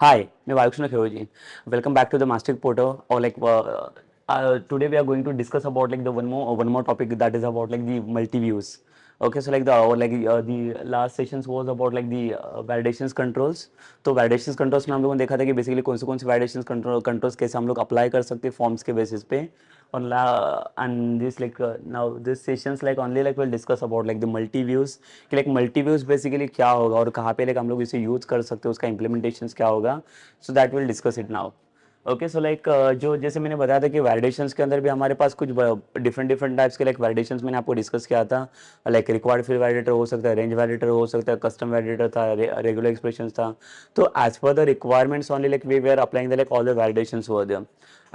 Hi, मैं Vaikushna Kheoji. Welcome back to the Mastic Portal. Or like today we are going to discuss about like the one more topic that is about like the multi views. Okay, so like the last sessions was about like the validations controls. तो validations controls में हम लोगों ने देखा था कि basically कौन से validations controls कैसे हम लोग अप्लाई कर सकते हैं फॉर्म्स के बेसिस पे on and this now this sessions like only like we'll discuss about like the multi views कि like multi views basically क्या होगा और कहाँ पे like हम लोग इसे यूज कर सकते हैं उसका implementations क्या होगा so that we'll discuss it now. Okay so like जो जैसे मैंने बताया था कि वैलिडेशंस के अंदर भी हमारे पास कुछ डिफरेंट डिफरेंट टाइप्स के लाइक वैलिडेशंस मैंने आपको डिस्कस किया था. लाइक रिक्वायर्ड फील्ड वैलिडेटर हो सकता है, रेंज वैलिडेटर हो सकता है, कस्टम वैलिडेटर था, रेगुलर एक्सप्रेशंस था. तो as per the requirements only like we are applying the like all the validations over there.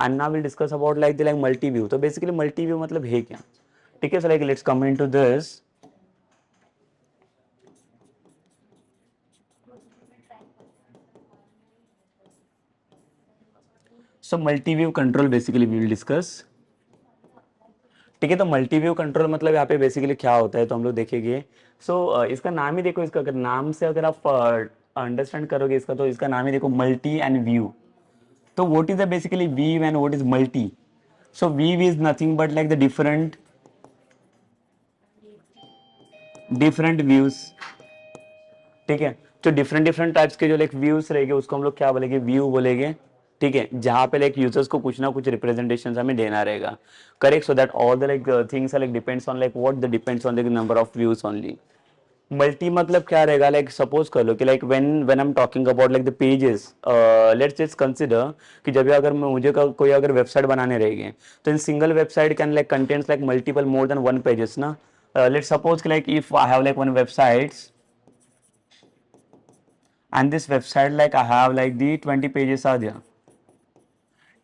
And now will discuss about like the like multi view. तो basically multi view मतलब है क्या? ठीक है, so like let's come into this. So multi view control basically we will discuss. ठीक है, तो multi view control मतलब यहाँ पे बेसिकली क्या होता है तो हम लोग देखेंगे. सो इसका नाम ही देखो, इसका अगर नाम से अगर आप अंडरस्टैंड करोगे इसका, तो इसका नाम ही देखो मल्टी एंड व्यू. तो what is the basically view and what is multi? So view is nothing but like the different different views. ठीक है, तो डिफरेंट डिफरेंट टाइप्स के जो लाइक व्यूज रहेंगे उसको हम लोग क्या बोलेंगे? व्यू बोलेंगे. ठीक है, जहाँ पे लाइक यूजर्स को कुछ ना कुछ रिप्रेजेंटेशन हमें देना रहेगा. Correct, so that all the like things like depends on like what the depends on the number of views only. Multi मतलब क्या रहेगा? लाइक सपोज कर लो कि like when I am talking about like the pages, let's just consider कि जब भी अगर मुझे कोई अगर वेबसाइट बनाने रहेंगे तो in single website can like contents like multiple more than one pages ना. लेट्स सपोज कि like if I have like one websites and this website like I have like the 20 pages are there.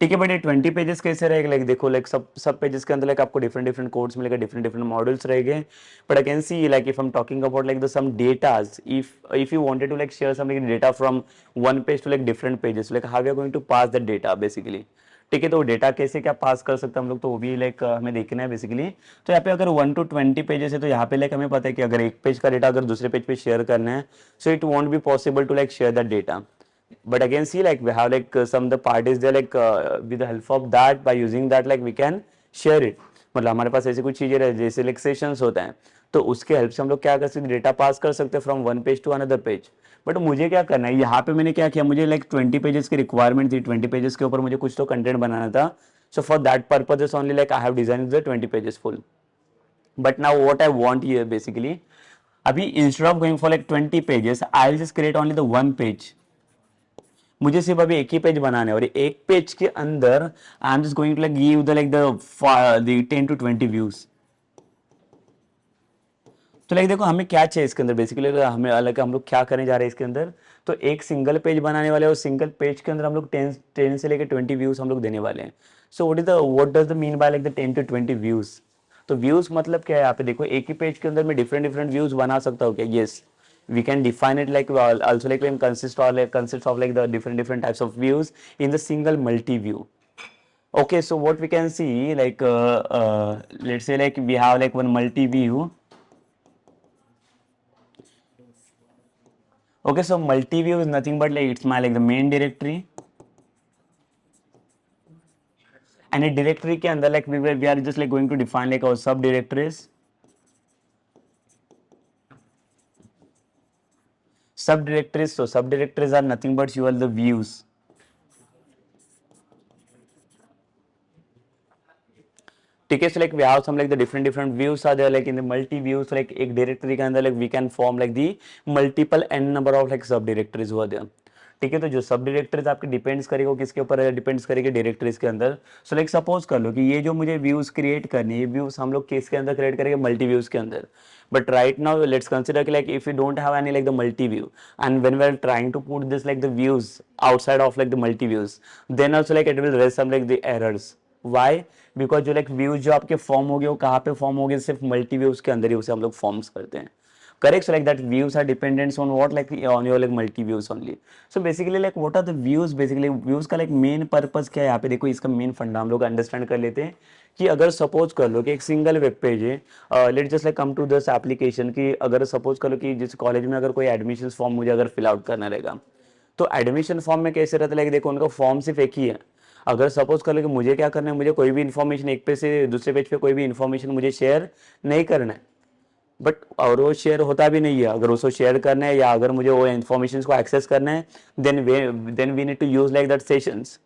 ठीक है, but ये 20 pages कैसे रहेगा? Like देखो, like सब pages के अंदर लाइक आपको डिफरेंट डिफरेंट कोड्स मिलेगा, डिफरेंट डिफरेंट मॉड्यूल्स रहेंगे. But I can see like if I am talking about like the some datas, if you wanted to like share some data from one page to like different pages, like how we are going to pass that data basically. ठीक है, तो data कैसे क्या पास कर सकते हैं हम लोग, तो वो भी लाइक हमें देखना है बेसिकली. तो यहाँ पे अगर 1 to 20 पेजेस है तो यहाँ पे लाइक हमें पता है कि अगर एक पेज का डेटा अगर दूसरे पेज पे शेयर करना है, so it won't be possible to like share that data. But again see like we have like some the parties there like with the help of that, by using that like we can share it. मतलब हमारे पास ऐसी कुछ चीजें रहे जैसे like sessions होते हैं, तो उसके हेल्प से हम लोग क्या कर सकते हैं? डेटा पास कर सकते हैं from one page to another page. But मुझे क्या करना है यहाँ पे? मैंने क्या किया, मुझे लाइक 20 पेजेस की रिक्वायरमेंट थी, 20 पेजेस के ऊपर मुझे कुछ तो कंटेंट बनाना था. So for that purpose only like I have design the 20 pages full. But now what I want here basically, अभी instead of going for like 20 pages I will just create only the one page. मुझे सिर्फ अभी एक ही page बनाना है और एक page के अंदर I am just going to like give the like the 10 to 20 views. तो लाइक देखो हमें क्या चाहिए इसके अंदर बेसिकली, हमें अलग हम लोग क्या करने जा रहे हैं इसके अंदर. तो एक सिंगल पेज बनाने वाले और सिंगल पेज के अंदर हम लोग 10 से लेकर 20 व्यूज हम लोग देने वाले हैं. So what does the mean by like the 10 to 20 views? तो व्यूज मतलब क्या है? यहाँ पे देखो एक ही पेज के अंदर मैं डिफरेंट डिफरेंट व्यूज बना सकता हूँ क्या? Yes, we can define it like also like when consists of like the different types of views in the single multi view. Okay, so what we can see like let's say like we have like one multi view. Okay, so multi view is nothing but like it's my like the main directory, and a directory के अंदर like we are just like going to define like our sub directories. So sub directories are nothing but you are the views. ठीक है, so like we have some like the different views are there like in the multi views, like एक directory के अंदर like we can form like the multiple n number of like sub directories हुआ there. ठीक है, तो जो सब directories आपके डिपेंड्स करेगा, किसके ऊपर डिपेंड्स करेगी? डायरेक्टरीज के अंदर. सो लाइक सपोज कर लो कि ये जो मुझे व्यूज क्रिएट करनी है, ये व्यूज हम लोग किसके अंदर क्रिएट करेंगे? मल्टी व्यूज के अंदर. But right now let's consider कि like if you don't have any like the multi view, and when we are trying to put this like the views outside of like the multi views, then also like it will raise some like the errors. Why? Because जो like views जो आपके form हो गए वो कहाँ पे form हो गए? सिर्फ मल्टी व्यूज के अंदर ही उसे हम लोग फॉर्म्स करते हैं. Correct, so like that views are dependent on what like on your like multi views only. So basically like what are the views? Basically views का like main purpose क्या है? यहाँ पे देखो इसका main फंडा हम लोग अंडरस्टैंड कर लेते हैं कि अगर सपोज कर लो कि एक सिंगल वेब पेज है, let just like come to this application की, अगर सपोज कर लो कि जिस कॉलेज में अगर कोई एडमिशन फॉर्म मुझे अगर फिल आउट करना रहेगा, तो एडमिशन फॉर्म में कैसे रहता है, लाइक देखो उनका फॉर्म सिर्फ एक ही है। अगर सपोज कर लो कि मुझे क्या करना है, मुझे कोई भी इन्फॉर्मेशन एक पेज से दूसरे पेज पे कोई भी इन्फॉर्मेशन मुझे शेयर नहीं करना है, बट और वो शेयर होता भी नहीं है, अगर उसको शेयर करना है या अगर मुझे वो इन्फॉर्मेशन को एक्सेस करना है, then we need to use like that sessions.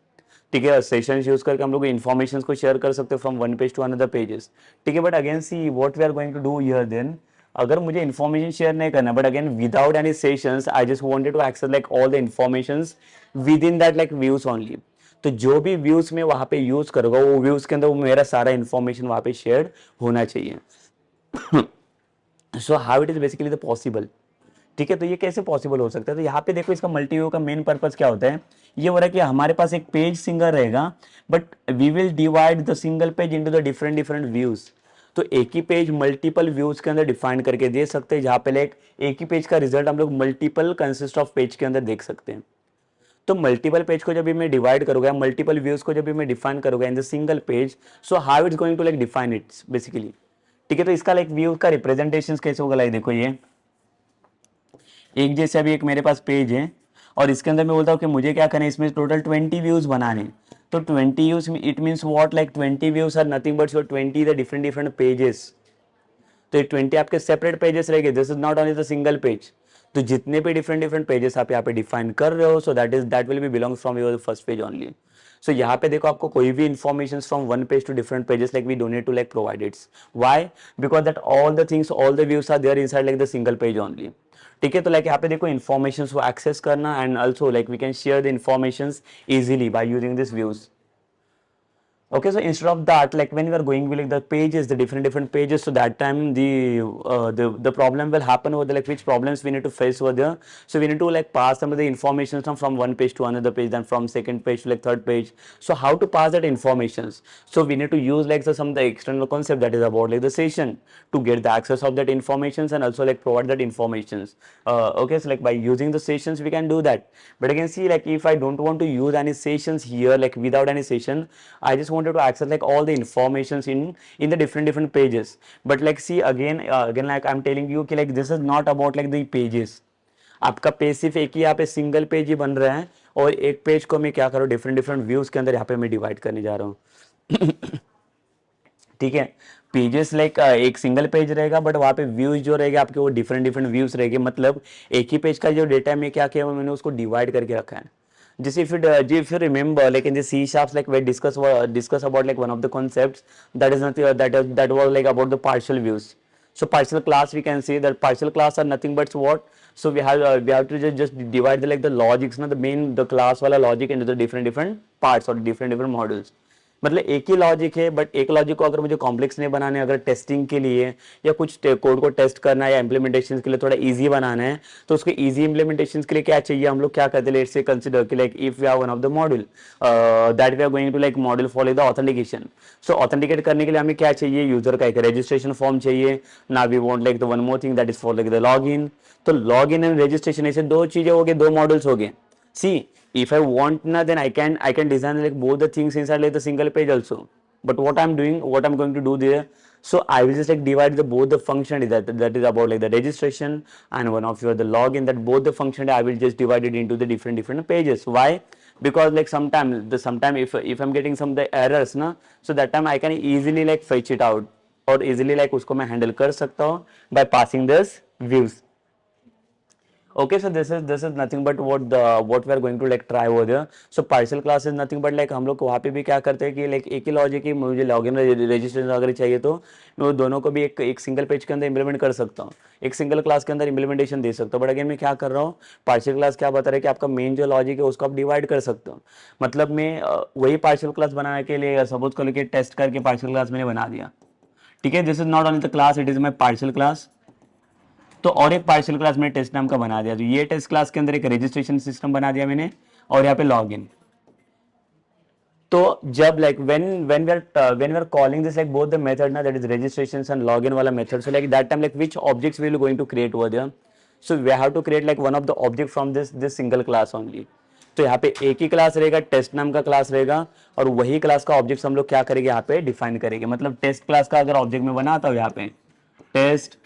ठीक है, सेशंस यूज करके हम लोग इन्फॉर्मेशन को शेयर कर सकते हैं from one page to another pages. ठीक है, but again see what we are going to do here then, अगर मुझे इन्फॉर्मेशन शेयर नहीं करना, but again without any sessions I just wanted to access like all the informations within that like views only. तो जो भी views में वहां पे यूज करूंगा वो व्यूज के अंदर वो मेरा सारा इन्फॉर्मेशन वहां पे शेयर होना चाहिए। So how it is basically the possible. ठीक है, तो ये कैसे पॉसिबल हो सकता है, तो यहाँ पे देखो इसका मल्टी व्यू का मेन पर्पस क्या होता है, ये हो रहा है कि हमारे पास एक पेज सिंगल रहेगा, but we will divide the single page into the different different views. तो एक ही पेज मल्टीपल व्यूज के अंदर डिफाइन करके दे सकते हैं, जहाँ पे लाइक एक ही पेज का रिजल्ट हम लोग मल्टीपल कंसिस्ट ऑफ पेज के अंदर देख सकते हैं। तो मल्टीपल पेज को जब भी मैं डिवाइड करूंगा, मल्टीपल व्यूज को जब भी मैं डिफाइन करूंगा in the single page, so how it's going to like define its basically. ठीक है, तो इसका लाइक व्यू का रिप्रेजेंटेशन कैसे होगा, लाइक देखो ये एक जैसे अभी एक मेरे पास पेज है और इसके अंदर मैं बोलता हूँ कि मुझे क्या करना है, इसमें टोटल 20 व्यूज बनाने। तो 20 views it means what, like 20 views are nothing but your 20 the different different pages. तो ये 20 आपके सेपरेट पेजेस रहेंगे, this is not only the single page. तो जितने भी डिफरेंट डिफरेंट पेजेस आप यहाँ पे डिफाइन कर रहे हो, so that will be belongs from your first page only. So यहाँ पे देखो आपको कोई भी information from one page to different pages like we donate to like provide it's, why, because that all the things all the views are there inside like the single page only. ठीक है, तो like यहाँ पे देखो information को access करना and also like we can share the information easily by using this views. Okay, so instead of that, like when we are going with like the pages, the different pages, so that time the problem will happen over the like which problems we need to face over there. So we need to like pass some of the information from one page to another page, then from second page to like third page. So how to pass that informations? So we need to use like some of the external concept that is about like the session to get the access of that informations and also like provide that informations. Okay, so like by using the sessions we can do that. But again, see like if I don't want to use any sessions here, like without any session, I just wanted to access like all the informations in the different pages. But like see again like I'm telling you कि like this is not about like the pages. आपका page सिर्फ एक ही यहाँ पे single page ही बन रहा है और एक पेज को मैं क्या करूँ डिफरेंट डिफरेंट व्यूज के अंदर यहाँ पे मैं डिवाइड करने जा रहा हूँ। ठीक है, पेजेस लाइक एक सिंगल पेज रहेगा बट वहाँ पे व्यूज जो रहेगा आपके वो डिफरेंट डिफरेंट व्यूज रहेंगे, मतलब एक ही पेज का जो डेटा में क्या किया मैंने उसको डिवाइड करके रखा है। Just if you remember, like in the C sharps, like we discuss about like one of the concepts that is nothing that was like about the partial views. So partial class we can say that partial class are nothing but what. So we have to just divide the like the logics, ना the class वाला logic into the different parts or different modules. मतलब एक ही logic है but एक logic को अगर मुझे complex नहीं बनाना है, अगर टेस्टिंग के लिए या कुछ कोड को टेस्ट करना है या इम्प्लीमेंटेशन के लिए थोड़ा इजी बनाना है, तो उसके इजी इम्प्लीमेंटेशन के लिए क्या चाहिए, हम लोग क्या करते हैं, लेट्स से कंसीडर कि like if we are one of the module that we are going to like module for the authentication. So authenticate करने के लिए हमें क्या चाहिए, यूजर का एक रजिस्ट्रेशन फॉर्म चाहिए ना, we want like the one more thing that is for like the log in. तो लॉग इन एंड रजिस्ट्रेशन ऐसे दो चीजें हो गई, दो मॉड्यूल्स हो गए। See, if I want na, then I can design like both the things inside like the single page also. But what I'm going to do there, so I will just like divide both the function that is about like the registration and one of your the login, that both the function I will just divide it into the different pages. Why? Because like sometime if I'm getting some of the errors na, so that time I can easily like fetch it out और easily like उसको मैं handle कर सकता हूँ by passing this views. Okay, so this is nothing but what we are going to like try over there. So partial class is nothing but like हम लोग वहाँ पे भी क्या करते हैं कि like एक ही लॉजिक ही मुझे लॉगिन रजिस्ट्रेशन अगर चाहिए तो मैं वो दोनों को भी एक सिंगल पेज के अंदर इंप्लीमेंट कर सकता हूँ, एक सिंगल क्लास के अंदर इंप्लीमेंटेशन दे सकता हूँ। बट अगेन मैं क्या कर रहा हूँ, पार्शियल क्लास क्या बता रहा है कि आपका मेन जो लॉजिक है उसको आप डिवाइड कर सकते हो। मतलब मैं वही पार्शियल क्लास बनाने के लिए सपोज कर लो टेस्ट करके पार्शियल क्लास मैंने बना दिया। ठीक है, this is not only the class, it is my partial class. तो और एक पार्शियल क्लास मैंने टेस्ट नाम का बना दिया, तो ये टेस्ट क्लास के अंदर एक रजिस्ट्रेशन सिस्टम बना दिया मैंने और यहाँ पे लॉगिन। तो जब like when we are calling this like both the method ना, that is registrations and login वाला method, so like that time like which objects we will going to create over there, so we have to create like one of the object from this single class only. तो यहाँ पे एक ही class रहेगा, test नाम का class रहेगा और वही क्लास का ऑब्जेक्ट हम लोग क्या करेंगे यहाँ पे डिफाइन करेंगे। मतलब टेस्ट क्लास का अगर ऑब्जेक्ट में बनाता हूँ यहाँ पे test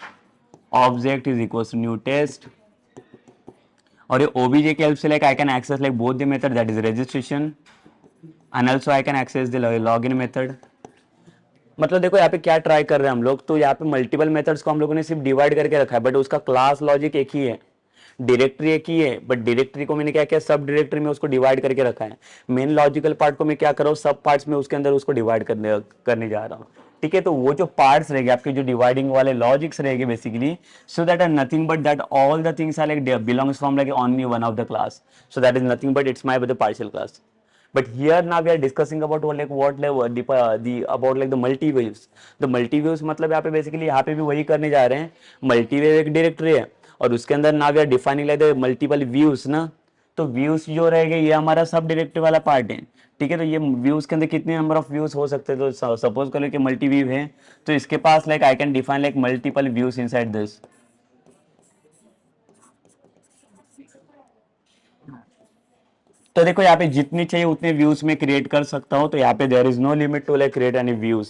object is equal to new test और ये OBJ की हेल्प से like I can access like both the method that is registration and also I can access the login method. मतलब देखो यहाँ पे क्या ट्राई कर रहे हैं हम लोग, तो यहाँ पे मल्टीपल मेथड्स को हम लोगों ने सिर्फ डिवाइड करके रखा है, बट उसका क्लास लॉजिक एक ही है, डायरेक्टरी एक ही है, बट डायरेक्टरी को मैंने क्या किया, सब डायरेक्टरी में उसको डिवाइड करके रखा है। मेन लॉजिकल पार्ट को मैं क्या कर रहा हूँ, सब पार्ट्स में उसके अंदर उसको डिवाइड करने जा रहा हूँ। ठीक है, तो वो जो पार्ट्स रहेंगे आपके, जो डिवाइडिंग वाले लॉजिक्स रहेंगे basically, so that are nothing but that all the things are like belongs from like only one of the class, so that is nothing but its my the partial class. But here now we are discussing about what level the about like the multi views. The multi views मतलब यहाँ पे basically यहाँ पे भी वही करने जा रहे हैं। मल्टी व्यू एक डायरेक्टरी है और उसके अंदर ना we are defining like the multiple views ना, तो व्यूज जो रहेंगे ये हमारा सब डायरेक्टरी वाला पार्ट है। ठीक है, तो ये व्यूज के अंदर कितने नंबर ऑफ व्यूज हो सकते हैं, तो सपोज कर लो कि मल्टी व्यू है, तो इसके पास like I can define like multiple views inside this. तो देखो यहाँ पे जितनी चाहिए उतने व्यूज में क्रिएट कर सकता हूँ, तो यहाँ पे there is no limit to like create any views,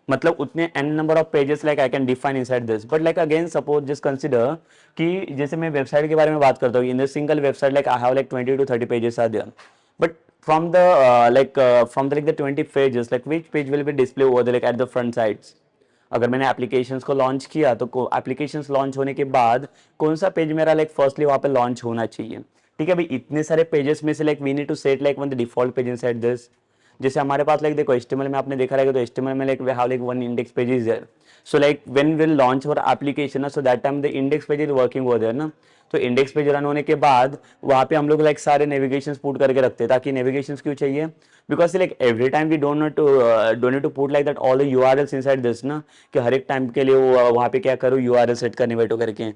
मतलब उतने n number of pages like I can define inside this. But like again suppose just consider कि जैसे मैं वेबसाइट के बारे में बात करता हूँ, in the single website like I have like 20 to 30 pages are there, but from the from the like the 20 pages like which page will be display over the like at the front sides। अगर मैंने applications को launch किया तो applications launch होने के बाद कौन सा पेज मेरा लाइक फर्स्टली वहाँ पे लॉन्च होना चाहिए। ठीक है भाई, इतने सारे पेजेस में से like we need to set like one the default page inside this. जैसे हमारे पास लाइक देखो HTML में आपने देखा रहेगा, तो HTML में like we have like one index page is there, so like when will launch our application so that time the index page is working over there ना। तो इंडेक्स पेज रन होने के बाद वहाँ पे हम लोग लाइक सारे नेविगेशन पुट करके रखते हैं, ताकि नेविगेशन क्यों चाहिए, because like every time we don't need to put like that all the URLs inside this ना, कि हर एक टाइम के लिए वो वहाँ पे क्या करूँ URL सेट करने बैठो करके,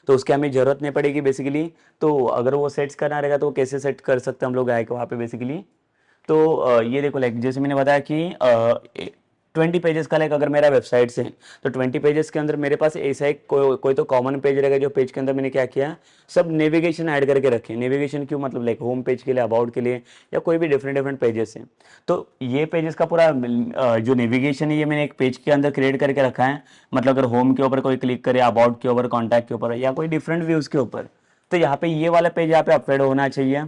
तो उसकी हमें जरूरत नहीं पड़ेगी बेसिकली। तो अगर वो सेट्स करना रहेगा तो कैसे सेट कर सकते हैं हम लोग आए वहाँ पे बेसिकली। तो ये देखो लाइक जैसे मैंने बताया कि 20 पेजेस का लाइक अगर मेरा वेबसाइट से, तो 20 पेजेस के अंदर मेरे पास ऐसा एक कोई तो कॉमन पेज रहेगा, जो पेज के अंदर मैंने क्या किया, सब नेविगेशन ऐड करके रखे। नेविगेशन क्यों, मतलब लाइक होम पेज के लिए, अबाउट के लिए, या कोई भी डिफरेंट डिफरेंट पेजेस हैं। तो ये पेजेस का पूरा जो नेविगेशन है ये मैंने एक पेज के अंदर क्रिएट करके रखा है। मतलब अगर होम के ऊपर कोई क्लिक करे, अबाउट के ऊपर, कॉन्टैक्ट के ऊपर, या कोई डिफरेंट व्यूज के ऊपर, तो यहाँ पे ये वाला पेज यहाँ पे अपलोड होना चाहिए,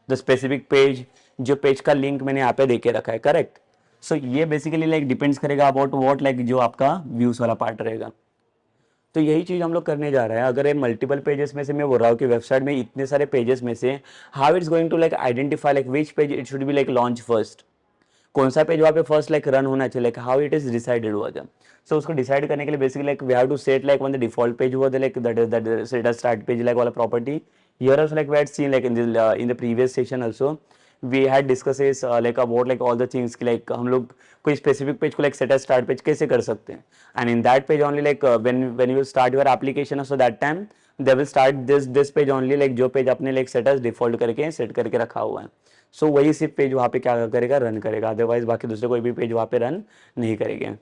द स्पेसिफिक पेज, जो पेज का लिंक मैंने यहाँ पे देके रखा है, करेक्ट। सो ये बेसिकली लाइक डिपेंड्स करेगा अबाउट व्हाट लाइक जो आपका व्यूज वाला पार्ट रहेगा। तो यही चीज हम लोग करने जा रहे हैं। अगर ये मल्टीपल पेजेस में से मैं बोल रहा हूँ कि वेबसाइट में इतने सारे पेजेस में से how it's going to like identify like which page it should be like launch first, कौन सा पेज वहाँ पे फर्स्ट लाइक रन होना चाहिए, like how it is decided हुआ था। सो उसको डिसाइड करने के लिए basically like we have to set like one the default page हुआ था, like that set a start page like वाला property. Here also like we had seen like in the previous session also we had discuss like about like all the things कि like हम लोग कोई specific page को like set a start page कैसे कर सकते हैं। And in that page only like when you start your application, so that time they will start this page only, like जो पेज अपने लाइक सेट अस default करके set करके रखा हुआ है। सो वही सिर्फ पेज वहाँ पे क्या करेगा, रन करेगा, अदरवाइज बाकी दूसरे कोई भी पेज वहाँ पे रन नहीं करेंगे।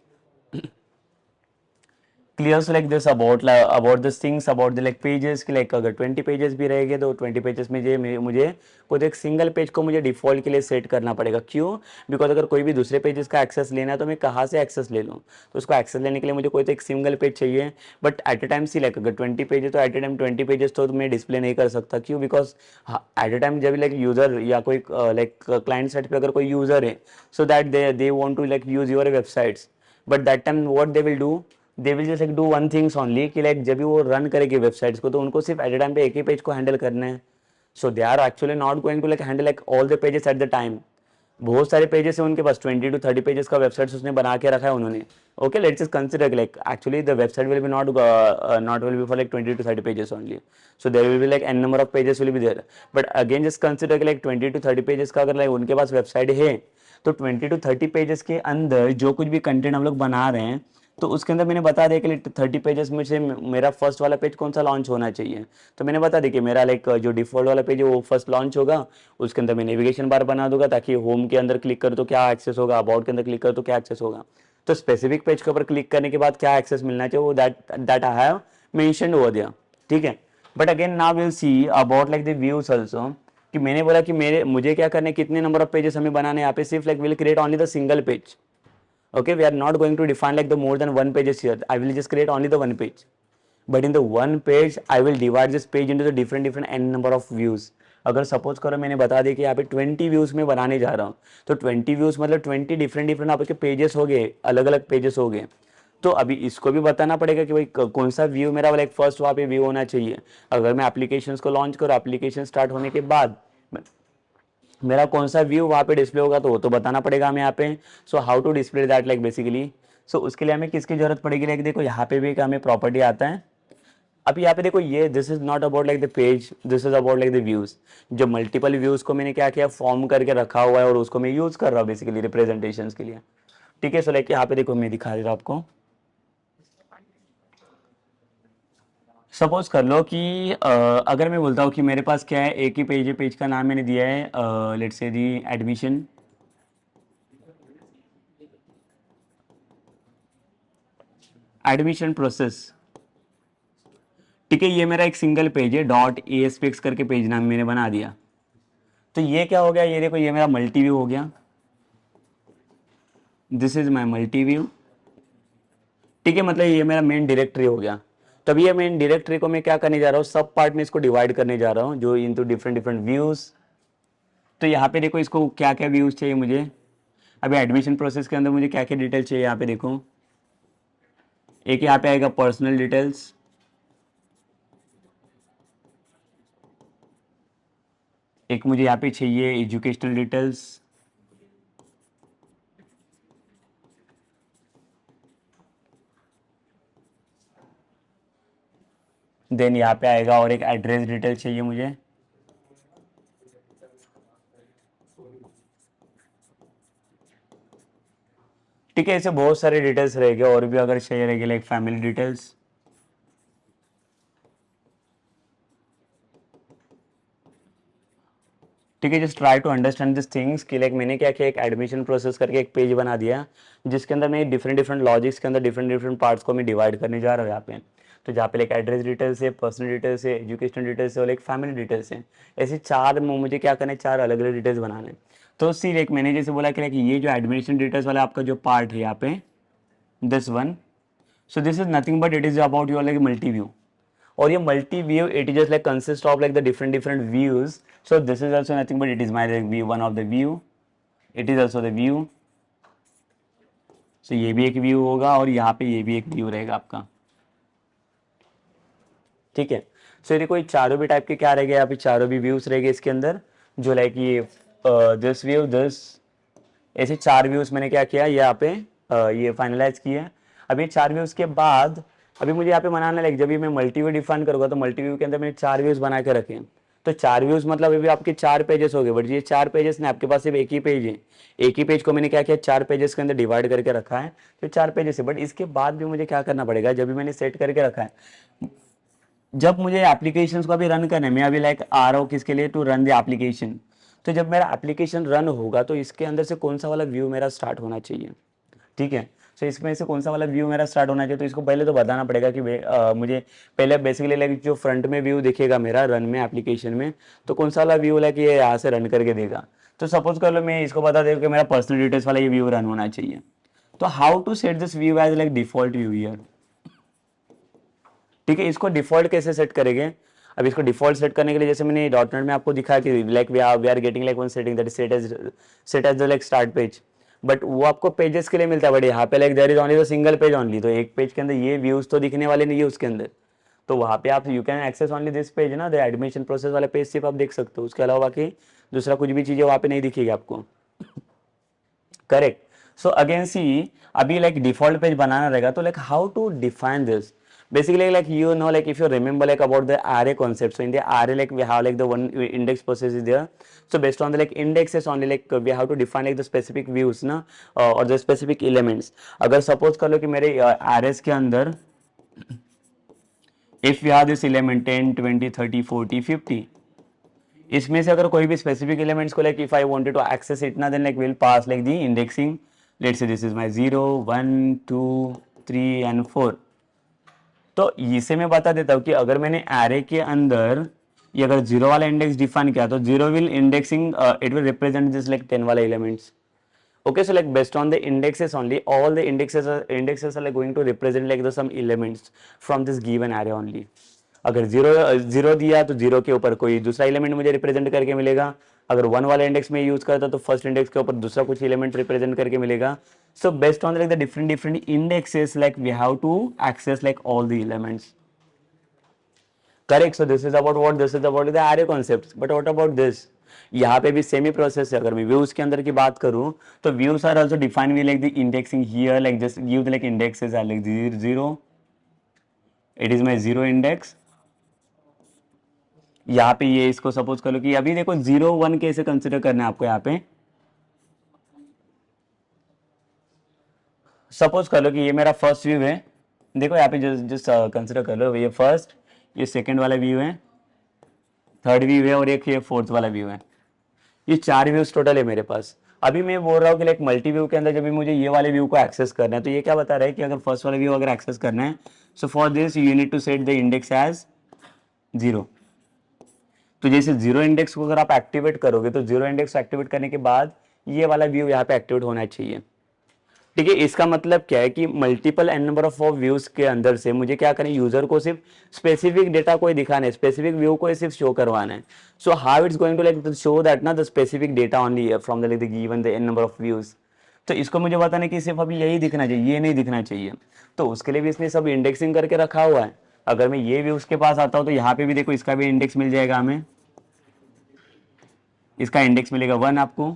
Clear like this about this things about the like pages की, लाइक अगर 20 पेजेस भी रहेंगे तो 20 पेजेस में मुझे कोई एक सिंगल पेज को मुझे डिफॉल्ट के लिए सेट करना पड़ेगा। क्यों, बिकॉज अगर कोई भी दूसरे पेजेस का एक्सेस लेना है तो मैं कहाँ से एक्सेस ले लूँ, तो उसको एक्सेस लेने के लिए मुझे कोई तो एक सिंगल पेज चाहिए। But at a time see like अगर 20 पेजेस तो एट अ टाइम 20 पेजेस तो मैं डिस्प्ले नहीं कर सकता। क्यों, बिकॉज एट अ टाइम जब लाइक यूजर या कोई लाइक क्लाइंट साइड पे अगर कोई यूजर है, so that they want to like use your websites, but that time what they will do, they will just like do one things only कि like जब भी वो रन करेगी वेबसाइट्स को, तो उनको सिर्फ एट अ टाइम पे एक ही पेज को हैंडल करना है। So they are actually not going to like handle like all the pages at the time. बहुत सारे पेजेस है उनके पास, 20 to 30 पेजेस का वेबसाइट्स उसने बना के रखा है उन्होंने। Okay, let's just consider like actually the website will be not will be for like 20 to 30 pages only, so there will be like N number of pages will be there. But again just consider like 20 to 30 pages का अगर like उनके पास website है, तो 20 to 30 pages के अंदर जो कुछ भी कंटेंट हम लोग बना रहे हैं, तो उसके अंदर मैंने बता दिया कि 30 पेजेस में से मेरा फर्स्ट वाला पेज कौन सा लॉन्च होना चाहिए। तो मैंने बता दिया कि मेरा लाइक जो डिफॉल्ट वाला पेज है वो फर्स्ट लॉन्च होगा, उसके अंदर मैं नेविगेशन बार बना दूंगा, ताकि होम के अंदर क्लिक करो तो क्या एक्सेस होगा, अबाउट के अंदर क्लिक करो तो क्या एक्सेस होगा। तो स्पेसिफिक पेज के ऊपर क्लिक करने के बाद क्या एक्सेस मिलना चाहिए वो that I have mentioned over there. ठीक है, but again now will see about like the views also, कि मैंने बोला कि मुझे क्या करने, कितने नंबर ऑफ पेजेस हमें बनाने, यहाँ पे सिर्फ like will create only the single page. Okay, we are not going to define like the more than one pages here. I will just create only the one page. But in the one page I will divide this page into the different different n number of views. अगर suppose करो मैंने बता दिया कि यहाँ पे 20 views में बनाने जा रहा हूँ, तो 20 व्यूज मतलब 20 डिफरेंट डिफरेंट आपके पेजेस हो गए, अलग अलग पेजेस हो गए। तो अभी इसको भी बताना पड़ेगा कि भाई कौन सा व्यू मेरा लाइक फर्स्ट वहाँ पे व्यू होना चाहिए। अगर मैं एप्लीकेशंस को लॉन्च करूँ, एप्लीकेशन स्टार्ट होने के बाद मेरा कौन सा व्यू वहाँ पे डिस्प्ले होगा, तो वो तो बताना पड़ेगा हमें यहाँ पे। So how to display that like basically, so उसके लिए हमें किसकी जरूरत पड़ेगी, लाइक देखो यहाँ पे भी एक हमें प्रॉपर्टी आता है। अब यहाँ पे देखो ये this is not about like the page, this is about like the views. जो मल्टीपल व्यूज को मैंने क्या किया, फॉर्म करके रखा हुआ है और उसको मैं यूज कर रहा हूँ बेसिकली रिप्रेजेंटेशन के लिए। ठीक है, सो लाइक यहाँ पे देखो मैं दिखा रहा हूँ आपको। सपोज कर लो कि अगर मैं बोलता हूँ कि मेरे पास क्या है, एक ही पेज है, पेज का नाम मैंने दिया है let's say the admission, admission process. ठीक है, ये मेरा एक सिंगल पेज है, डॉट ASPX करके पेज नाम मैंने बना दिया। तो ये क्या हो गया, ये देखो ये मेरा मल्टी व्यू हो गया, this is my multi view. ठीक है, मतलब ये मेरा मेन डायरेक्टरी हो गया। तब ये मेन डायरेक्टरी को मैं क्या करने जा रहा हूँ, सब पार्ट में इसको डिवाइड करने जा रहा हूँ, जो इनटू डिफरेंट डिफरेंट व्यूज। तो यहाँ पे देखो इसको क्या क्या व्यूज चाहिए मुझे, अभी एडमिशन प्रोसेस के अंदर मुझे क्या क्या डिटेल चाहिए, यहाँ पे देखो एक यहाँ पे आएगा पर्सनल डिटेल्स, एक मुझे यहाँ पे चाहिए एजुकेशनल डिटेल्स, देन यहाँ पे आएगा और एक एड्रेस डिटेल चाहिए मुझे। ठीक है, ऐसे बहुत सारे डिटेल्स रहेंगे और भी अगर चाहिए रहेगी लाइक फैमिली डिटेल्स। ठीक है, just try to understand this things कि लाइक मैंने क्या किया, एक एडमिशन प्रोसेस करके एक पेज बना दिया, जिसके अंदर मैं डिफरेंट डिफरेंट लॉजिक्स के अंदर डिफरेंट डिफरेंट पार्ट्स को मैं डिवाइड करने जा रहा हूँ यहाँ पे। तो जहाँ पे लाइक एड्रेस डिटेल्स है, पर्सनल डिटेल्स है, एजुकेशनल डिटेल्स है और एक फैमिली डिटेल्स है। ऐसे चार मुझे क्या करना है, चार अलग अलग डिटेल्स बनाने हैं। तो सिर्फ एक मैंने जैसे बोला कि लाइक ये जो एडमिशन डिटेल्स वाला आपका जो पार्ट है यहाँ पे, this one, so this is nothing but it is about your like multi view, और ये multi view it is just like consist of like the different different views, so this is also nothing but it is my like view, one of the view, it is also the view, so ये भी एक view होगा और यहाँ पे ये भी एक व्यू रहेगा आपका। ठीक है, सो ये कोई चारों भी टाइप के क्या रहेंगे, यहाँ पे चारों भी व्यूज रहेंगे इसके अंदर, जो लाइक ये दिस व्यू दिस, ऐसे चार व्यूज मैंने क्या किया यहाँ पे ये फाइनलाइज किया। अब ये चार व्यूज के बाद अभी मुझे यहाँ पे बनाना लाइक जब भी मैं मल्टी व्यू डिफाइन करूँगा, तो मल्टी व्यू के अंदर मैंने चार व्यूज बना के रखे हैं। तो चार व्यूज मतलब अभी आपके चार पेजेस हो गए, बट ये चार पेजेस ने आपके पास सिर्फ एक ही पेज है, एक ही पेज को मैंने क्या किया, चार पेजेस के अंदर डिवाइड करके रखा है, तो चार पेजेस है। बट इसके बाद भी मुझे क्या करना पड़ेगा, जब भी मैंने सेट करके रखा है, जब मुझे एप्लीकेशंस को अभी रन करना है, मैं अभी लाइक आ रहा हूँ किसके लिए, टू रन द एप्लीकेशन। तो जब मेरा एप्लीकेशन रन होगा तो इसके अंदर से कौन सा वाला व्यू मेरा स्टार्ट होना चाहिए। ठीक है, सो इसमें से कौन सा वाला व्यू मेरा स्टार्ट होना चाहिए, तो इसको पहले तो बताना पड़ेगा कि मुझे पहले बेसिकली लाइक जो फ्रंट में व्यू दिखेगा मेरा रन में एप्लीकेशन में, तो कौन सा वाला व्यू लाइक ये यहाँ से रन करके देगा। तो सपोज कर लो मैं इसको बता दूँ कि मेरा पर्सनल डिटेल्स वाला ये व्यू रन होना चाहिए। तो how to set this view as like default view here. ठीक है, इसको डिफॉल्ट कैसे सेट करेंगे। अब इसको डिफॉल्ट सेट करने के लिए जैसे मैंने डॉट नेट में आपको दिखाया कि like we are getting like one setting that is set as the like start page, but वो आपको पेजेस के लिए मिलता है, बट यहाँ पे like there is only the single page only, तो एक पेज के अंदर ये व्यूज तो दिखने वाले नहीं है उसके अंदर। तो वहाँ पे आप you can access only this page ना, द एडमिशन प्रोसेस वाला पेज सिर्फ आप देख सकते हो, उसके अलावा बाकी दूसरा कुछ भी चीज़ें वहाँ पे नहीं दिखेगी आपको। करेक्ट, सो अगेन सी अभी लाइक डिफॉल्ट पेज बनाना रहेगा, तो like how to define this basically like you know like if you remember like about the array concept, so in the array like we have like the one index process is there, so based on the like indexes only like we have to define like the specific views ना or the specific elements। अगर suppose कर लो कि मेरे arrays के अंदर if we have this element 10 20 30 40 50, इसमें से अगर कोई भी स्पेसिफिक एलिमेंट्स को like if I wanted to access it ना, then like will pass like the indexing, let's say this is my 0 1 2 3 and 4। तो इसे मैं बता देता हूँ कि अगर मैंने एरे के अंदर ये अगर जीरो वाला इंडेक्स डिफाइन किया, तो zero will indexing it will represent this like 10 वाला elements, Okay, so like based on the indexes only, all the indexes are like going to represent like the some elements from this given array only. अगर zero zero दिया तो zero के ऊपर कोई दूसरा element मुझे represent करके मिलेगा, अगर वन वाला इंडेक्स में यूज करता तो फर्स्ट इंडेक्स के ऊपर दूसरा कुछ एलिमेंट रिप्रेजेंट करके मिलेगा. So based on like the different different indexes like we have to access like all the elements. Correct. So this is about what, this is about the array concepts. But what about this, यहाँ पे भी same ही process है. अगर मैं views के अंदर की बात करूं तो views are also define we like the indexing here, like just give the like indexes are like 0, it is my 0 index. यहाँ पे ये इसको सपोज कर लो कि अभी देखो 0 1 कैसे कंसिडर करना है आपको. यहाँ पे सपोज कर लो कि ये मेरा फर्स्ट व्यू है. देखो यहाँ पे जस्ट जस्ट कंसिडर कर लो, ये फर्स्ट, ये सेकंड वाला व्यू है, थर्ड व्यू है और एक ये फोर्थ वाला व्यू है. ये 4 व्यूज टोटल है मेरे पास. अभी मैं बोल रहा हूँ कि लाइक मल्टी व्यू के अंदर जब भी मुझे ये वाले व्यू को एक्सेस करना है तो ये क्या बता रहा है कि अगर फर्स्ट वाला व्यू अगर एक्सेस करना है, so for this you need to set the index as 0. तो जैसे 0 इंडेक्स को अगर आप एक्टिवेट करोगे तो 0 इंडेक्स एक्टिवेट करने के बाद ये वाला व्यू यहाँ पे एक्टिवेट होना चाहिए. ठीक है. इसका मतलब क्या है कि multiple n number of views के अंदर से मुझे क्या करना है, यूजर को सिर्फ स्पेसिफिक डेटा को ही दिखाना है, स्पेसिफिक व्यू को ही सिर्फ शो करवाना है. So how it's going to like show that ना the specific data only from the like the given the N number of views. तो इसको मुझे बताना है कि सिर्फ अभी यही दिखना चाहिए, ये नहीं दिखना चाहिए. तो उसके लिए भी इसने सब इंडेक्सिंग करके रखा हुआ है. अगर मैं ये व्यूज के पास आता हूँ तो यहाँ पे भी देखो इसका भी इंडेक्स मिल जाएगा हमें. इसका इंडेक्स मिलेगा 1 आपको.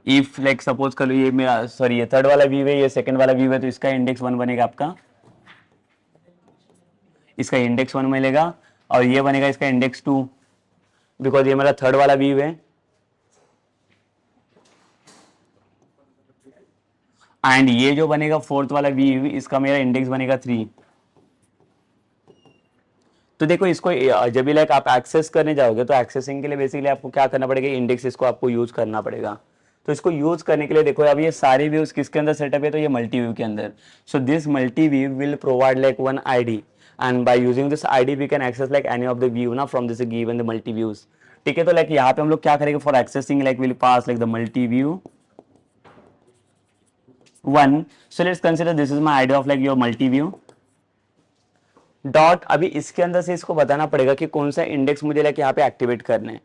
इफ लाइक सपोज कर लो ये मेरा सॉरी ये थर्ड वाला व्यू है, ये सेकंड वाला व्यू है, तो इसका इंडेक्स 1 बनेगा आपका. इसका इंडेक्स 1 मिलेगा और ये बनेगा इसका इंडेक्स 2, बिकॉज ये मेरा थर्ड वाला व्यू है. एंड ये जो बनेगा फोर्थ वाला व्यू, इसका मेरा इंडेक्स बनेगा 3. तो देखो इसको जब भी लाइक आप एक्सेस करने जाओगे तो एक्सेसिंग के लिए बेसिकली आपको क्या करना पड़ेगा, इंडेक्स इसको आपको यूज करना पड़ेगा. तो इसको यूज करने के लिए देखो अब ये सारे व्यूज किसके अंदर सेटअप है, तो ये मल्टी व्यू के अंदर. So this multi view will provide like one ID and by using this ID we can access like any of the view ना from this given the multi views. ठीक है. तो like यहाँ पे हम लोग क्या करेंगे for accessing like will pass like the multi view 1. So let's consider this is my ID of like your multi view dot. अभी इसके अंदर से इसको बताना पड़ेगा कि कौन सा इंडेक्स मुझे लाइक यहाँ पे एक्टिवेट करना है.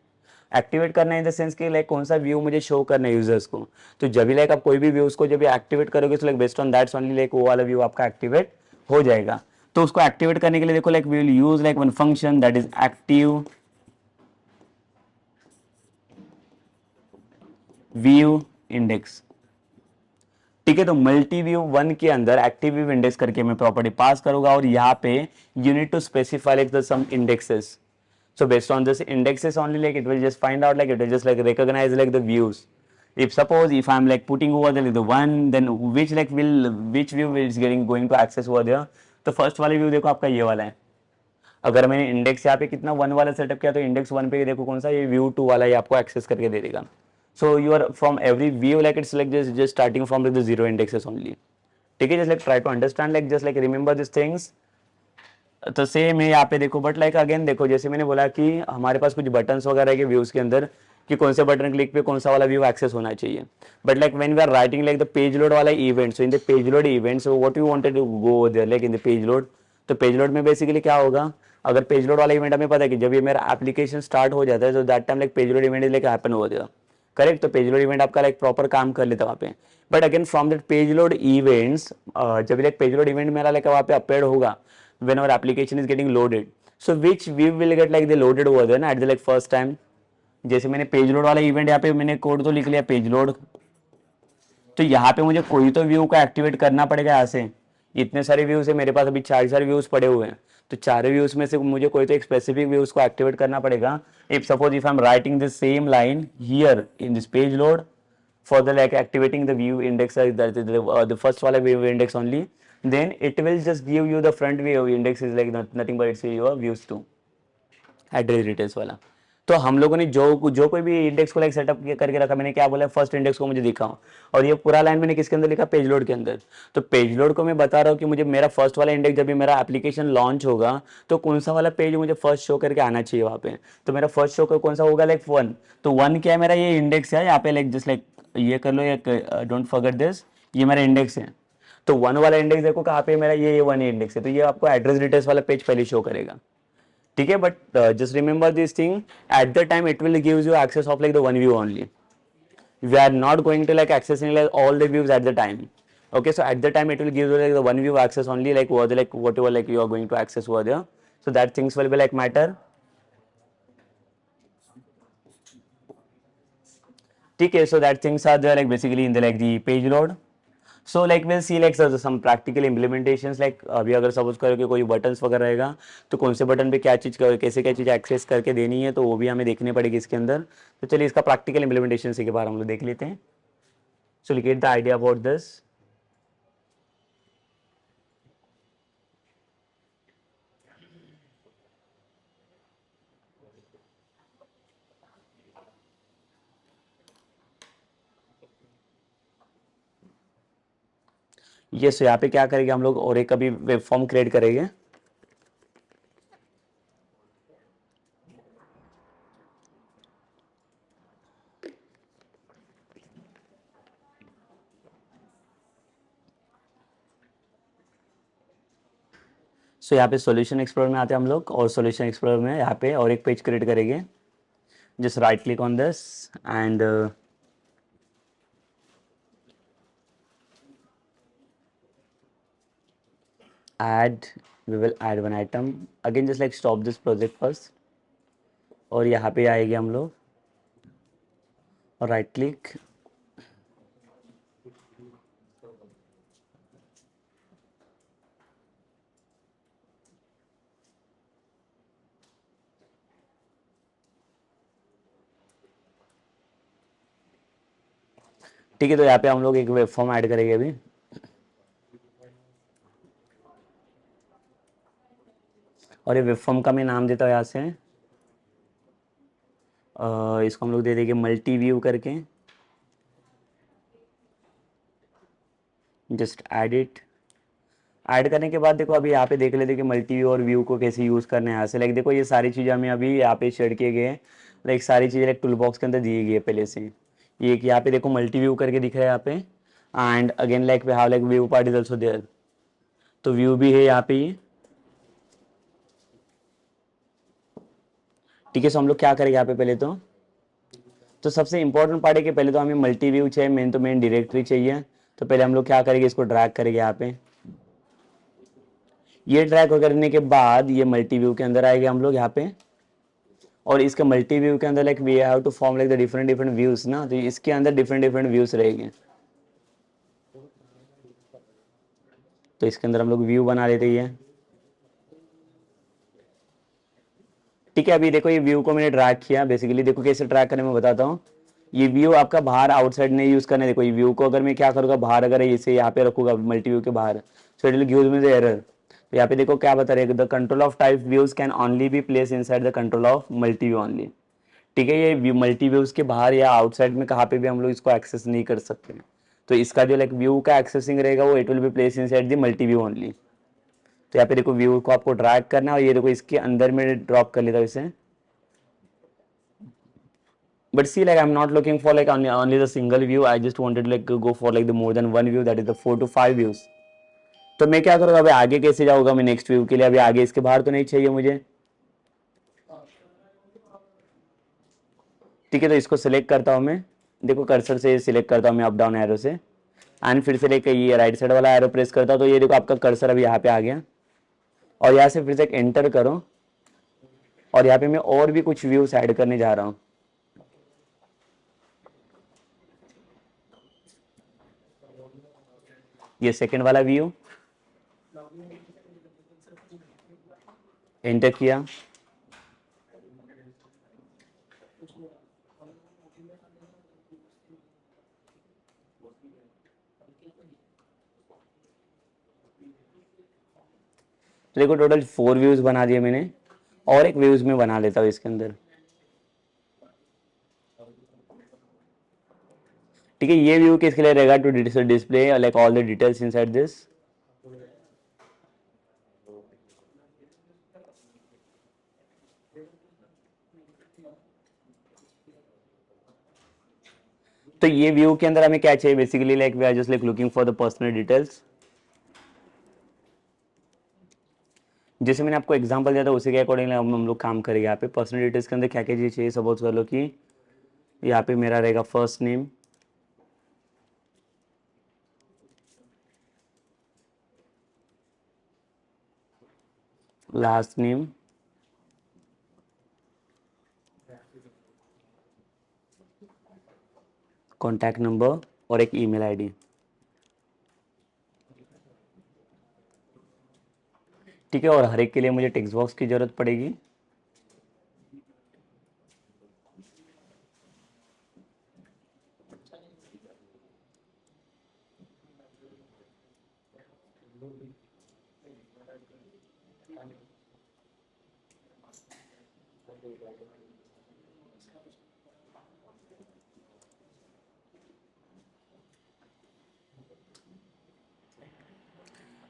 एक्टिवेट करना है इन द सेंस कि लाइक कौन सा व्यू मुझे शो करना है यूजर्स को. तो जब भी लाइक आप कोई भी व्यूज को जब भी एक्टिवेट करोगे तो like based on that's only like वो वाला व्यू आपका एक्टिवेट हो जाएगा. तो उसको एक्टिवेट करने के लिए देखो like we will use like one function that is active view index. ठीक है. तो मल्टी व्यू 1 के अंदर एक्टिव व्यू इंडेक्स करके मैं प्रॉपर्टी पास करूंगा और यहाँ पे you need to specify like the some indexes. So based on this indexes only, like it will just find out, like it will just like recognize like the views. If suppose if I'm like putting over there like the 1, then which view is going to access over there. तो first वाले view देखो आपका ये वाला है. अगर मैंने index यहाँ पे कितना 1 वाला सेटअप किया तो इंडेक्स 1 पे देखो कौन सा ये व्यू 2 वाला ये आपको एक्सेस करके दे देगा. So you are from every view like its like just starting from the 0 indexes only. ठीक है. Just like try to understand like just like remember this things. तो सेम है यहाँ पे देखो. बट लाइक अगेन देखो जैसे मैंने बोला कि हमारे पास कुछ बटन्स वगैरह के व्यूज के अंदर कि कौन से बटन क्लिक पे कौन सा वाला व्यू एक्सेस होना चाहिए. But like when we are writing like the page load वाला event, so in the page load event so what you wanted to go there like in the page load. तो page load में basically क्या होगा, अगर page load वाला event हमें पता है कि जब ये मेरा एप्लीकेशन स्टार्ट हो जाता है तो that time like page load event is like happen हो जाएगा. करेक्ट. तो पेज लोड इवेंट आपका लाइक प्रॉपर काम कर लेता है वहाँ पे. But again from that page load events जब लाइक पेज लोड इवेंट मेरा लाइक वहाँ पे अपडेट होगा when our application is getting loaded, so which view will get like the loaded over there ना at the like first time. जैसे मैंने page load वाला event यहाँ पे मैंने कोड तो लिख लिया पेज लोड, तो यहाँ पे मुझे कोई तो व्यू को एक्टिवेट करना पड़ेगा. यहाँ से इतने सारे व्यूज है मेरे पास, अभी 4 सारे व्यूज पड़े हुए हैं, तो 4 व्यूज में से मुझे कोई तो एक स्पेसिफिक व्यूज को एक्टिवेट करना पड़ेगा. If suppose if I am writing this same line here in this page load for the like activating the view index that is the first wala view index only, then it will just give you the front view index is like nothing but it's your views to address details वाला. तो हम लोगों ने जो कोई भी index को like setup करके रखा, मैंने क्या बोला फर्स्ट इंडेक्स को मुझे दिखाओ, और ये पूरा लाइन मैंने किसके अंदर लिखा, पेज लोड के अंदर. तो पेज लोड को मैं बता रहा हूँ कि मुझे मेरा फर्स्ट वाला इंडेक्स जब भी मेरा एप्लीकेशन लॉन्च होगा तो कौन सा वाला पेज मुझे फर्स्ट शो करके आना चाहिए वहाँ पे. तो मेरा फर्स्ट शो कौन सा होगा लाइक 1. तो 1 क्या है मेरा ये इंडेक्स है यहाँ पे लाइक जस्ट लाइक ये कर लो, या डोंट फॉरगेट दिस, ये मेरा इंडेक्स है। तो 1 वाला इंडेक्स देखो कहाँ पे मेरा, ये 1 इंडेक्स है, तो ये आपको एड्रेस डिटेल्स वाला पेज पहले शो करेगा, ठीक है। But just remember this thing, at the time it will gives you access of like the one view only. We are not going to like accessing like all the views at the time. Okay, so at the time it will give you like the one view access only, like what like whatever like you are going to access over there. So that things will be like matter. Okay, so that things are there like basically in the like the page load. So like we'll see like some practical implementations, like अभी अगर suppose करो कि कोई buttons वगैरह रहेगा तो कौन से बटन पे क्या चीज़ कैसे क्या चीज़ एक्सेस करके देनी है, तो वो भी हमें देखनी पड़ेगी इसके अंदर। तो चलिए इसका प्रैक्टिकल इम्प्लीमेंटेशन के बारे में हम लोग देख लेते हैं। सो get the idea about this. ये सो यहाँ पे क्या करेंगे हम लोग, और एक अभी वेब फॉर्म क्रिएट करेंगे। सो यहाँ पे सॉल्यूशन एक्सप्लोरर में आते हैं हम लोग, और सॉल्यूशन एक्सप्लोरर में यहाँ पे और एक पेज क्रिएट करेंगे। Just right click on this and add, we will add one item again, just like stop this project first, और यहाँ पे आएंगे हम लोग और राइट क्लिक, ठीक है। तो यहाँ पे हम लोग एक वेब फॉर्म ऐड करेंगे अभी, और ये वेब फॉर्म का मैं नाम देता हूँ यहाँ से, इसको हम लोग दे देंगे मल्टी व्यू करके। Just add it. ऐड करने के बाद देखो अभी यहाँ पे देख लेते कि मल्टी व्यू और व्यू को कैसे यूज़ करना है यहाँ से। लाइक देखो ये सारी चीज़ें हमें अभी यहाँ पे शेयर किए गए हैं, लाइक सारी चीज़ें लाइक टूल बॉक्स के अंदर दी गई है पहले से। ये एक यहाँ पे देखो मल्टी व्यू करके दिख रहा है यहाँ पे, and again like we have like view part is also there, तो व्यू भी है यहाँ पे ये, ठीक है। सो हम लोग क्या करेंगे यहाँ पे पहले तो सबसे इंपॉर्टेंट पार्ट है कि पहले तो हमें मल्टी व्यू चाहिए, मेन डायरेक्टरी चाहिए। तो पहले हम लोग क्या करेंगे, इसको ड्रैग करेंगे यहाँ पे। ये ड्रैग करने के बाद ये मल्टी व्यू के अंदर आएंगे हम लोग यहाँ पे, और इसके मल्टी व्यू के अंदर like we have to form like the different different views ना, तो इसके अंदर डिफरेंट डिफरेंट व्यूज रहेंगे। तो इसके अंदर हम लोग व्यू बना लेते हैं, ठीक है। अभी देखो ये व्यू को मैंने ड्रैग किया, बेसिकली देखो कैसे ड्रैग करने में बताता हूँ। ये व्यू आपका बाहर आउटसाइड नहीं यूज करना है। देखो ये व्यू को अगर मैं क्या करूँगा, बाहर अगर इसे यहाँ पे रखूंगा मल्टी व्यू के बाहर, so it will give me the error. तो यहाँ पे देखो क्या बता रहे हैं, the control of type views can only be place inside the control of multi view only, ठीक है। ये मल्टी व्यूज के बाहर या आउटसाइड में कहाँ पे भी हम लोग इसको एक्सेस नहीं कर सकते। तो इसका जो लाइक व्यू का एक्सेसिंग रहेगा वो it will be place inside the multi view only. तो यहाँ पे देखो व्यू को आपको ड्रैग करना है, और ये देखो इसके अंदर में ड्रॉप कर लेता हूँ इसे। But see, like I'm not looking for like only the single view. I just wanted to like go for like the more than one view, that is the 4 to 5 views. तो मैं क्या करूँगा, अभी आगे कैसे जाऊँगा मैं नेक्स्ट व्यू के लिए, अभी आगे इसके बाहर तो नहीं चाहिए मुझे, ठीक है। तो इसको सिलेक्ट करता हूँ मैं, देखो कर्सर से सिलेक्ट करता हूँ मैं अप डाउन एरो से, एंड फिर से लेके ये राइट साइड वाला एरो प्रेस करता हूँ, तो ये देखो आपका कर्सर अभी यहाँ पे आ गया। और यहाँ से फिर से एंटर करो, और यहाँ पे मैं और भी कुछ व्यूज ऐड करने जा रहा हूँ। ये सेकंड वाला व्यू एंटर किया, तो देखो टोटल 4 व्यूज बना दिए मैंने, और एक व्यूज में बना लेता हूँ इसके अंदर, ठीक है। ये व्यू किसके लिए रहेगा, to display like all the details inside this. तो ये व्यू के अंदर हमें क्या चाहिए basically, like we are just like looking for the personal details. जैसे मैंने आपको एग्जांपल दिया था उसी के अकॉर्डिंग हम लोग काम करेंगे। यहाँ पे पर्सनल डिटेल्स के अंदर क्या क्या चीज़ चाहिए, सपोज कर लो कि यहाँ पे मेरा रहेगा first name, last name, contact number और एक ईमेल आईडी। ठीक है, और हर एक के लिए मुझे टेक्स्ट बॉक्स की ज़रूरत पड़ेगी।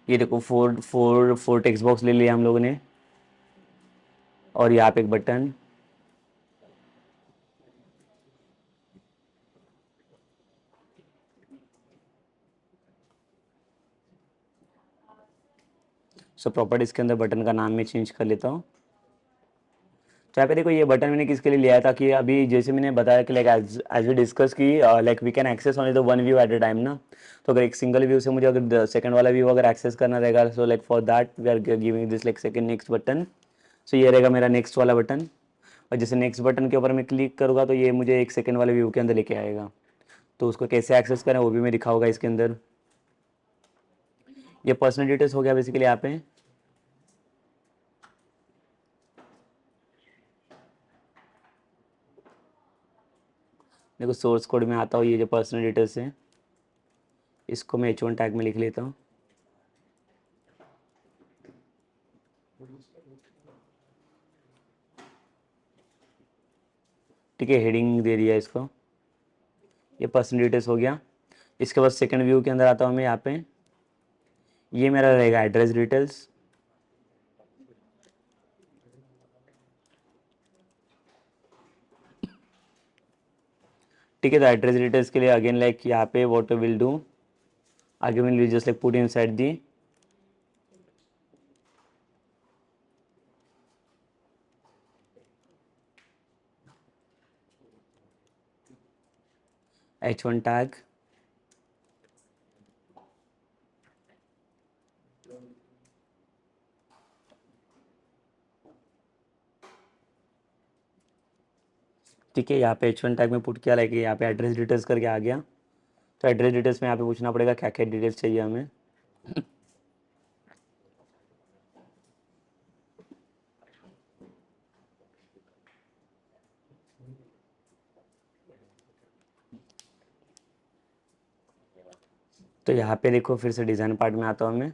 ये देखो four four four text box ले लिया हम लोगों ने, और यहाँ पे एक बटन। सो प्रॉपर्टीज के अंदर बटन का नाम मैं चेंज कर लेता हूँ। तो यहाँ पे देखो ये बटन मैंने किसके लिए लिया था कि अभी जैसे मैंने बताया कि लाइक एज वी डिस्कस की like we can access only the one view at a time ना। तो अगर एक सिंगल व्यू से मुझे अगर सेकंड वाला व्यू अगर एक्सेस करना रहेगा, so like for that we are giving this like second next button. So ये रहेगा मेरा नेक्स्ट वाला बटन, और जैसे नेक्स्ट बटन के ऊपर मैं क्लिक करूँगा तो ये मुझे एक सेकंड वाले व्यू के अंदर लेके आएगा। तो उसको कैसे एक्सेस करें वो भी मैं दिखा होगा इसके अंदर। ये पर्सनल डिटेल्स हो गया बेसिकली यहाँ पे। देखो सोर्स कोड में आता हूँ, ये जो पर्सनल डिटेल्स है इसको मैं H1 टैग में लिख लेता हूँ। ठीक है, हेडिंग दे दिया इसको, ये पर्सनल डिटेल्स हो गया। इसके बाद सेकंड व्यू के अंदर आता हूँ मैं यहाँ पे, ये मेरा रहेगा एड्रेस डिटेल्स। ठीक है, तो एड्रेस डिटेल्स के लिए अगेन लाइक यहाँ पे what will do, again we just like put inside the H1 tag। ठीक है, यहाँ पे H1 टैग में पुट किया, लाइक यहाँ पे एड्रेस डिटेल्स करके आ गया। तो एड्रेस डिटेल्स में यहाँ पे पूछना पड़ेगा क्या क्या डिटेल्स चाहिए हमें। तो यहाँ पे देखो फिर से डिज़ाइन पार्ट में आता हूँ मैं।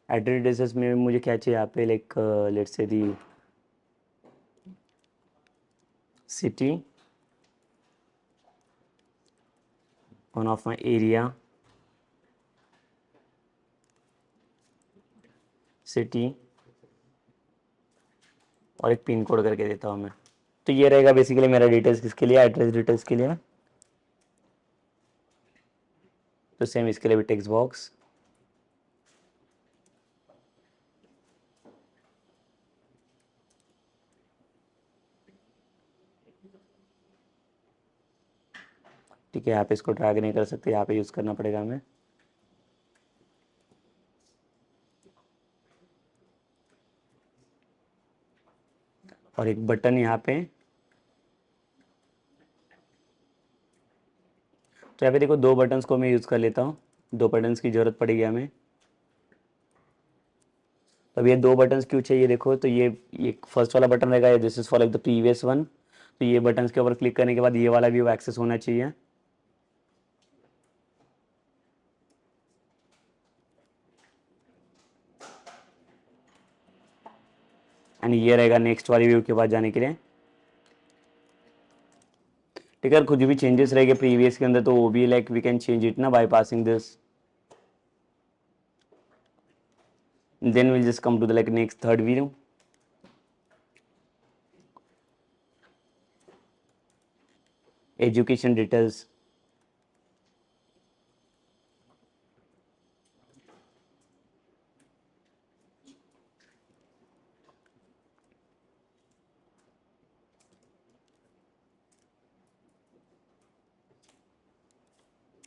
एड्रेस डिटेल्स में मुझे क्या चाहिए यहाँ पे, like let's say the city, one of my area, city, और एक पिन कोड करके देता हूँ मैं। तो ये रहेगा बेसिकली मेरा डिटेल्स किसके लिए, एड्रेस डिटेल्स के लिए। तो सेम इसके लिए भी टेक्स्ट बॉक्स। ठीक है, यहाँ पे इसको ड्रैग नहीं कर सकते, यहाँ पे यूज़ करना पड़ेगा हमें। और एक बटन यहाँ पे। तो यहाँ पे देखो दो बटन्स को मैं यूज़ कर लेता हूँ, दो बटन्स की ज़रूरत पड़ेगी हमें। तो अब ये दो बटन्स क्यों चाहिए देखो, तो ये फर्स्ट वाला बटन रहेगा, this is for like the previous one. तो ये बटन्स के ऊपर क्लिक करने के बाद ये वाला व्यू एक्सेस होना चाहिए। एंड ये रहेगा नेक्स्ट वाली व्यू के बाद जाने के लिए। ठीक है, कुछ भी चेंजेस रहेंगे प्रीवियस के अंदर तो वो भी like we can change it ना by passing this. Then will just come to the like next third view. Education details.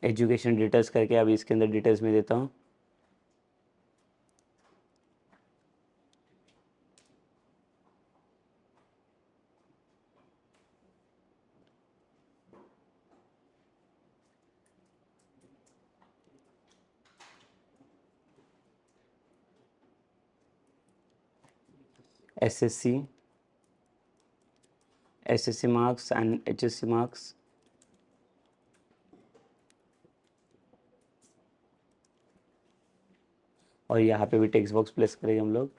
Education details करके अभी इसके अंदर डिटेल्स में देता हूँ। SSC, SSC marks and HSC marks. और यहाँ पे भी टेक्स्ट बॉक्स प्लेस करेंगे हम लोग।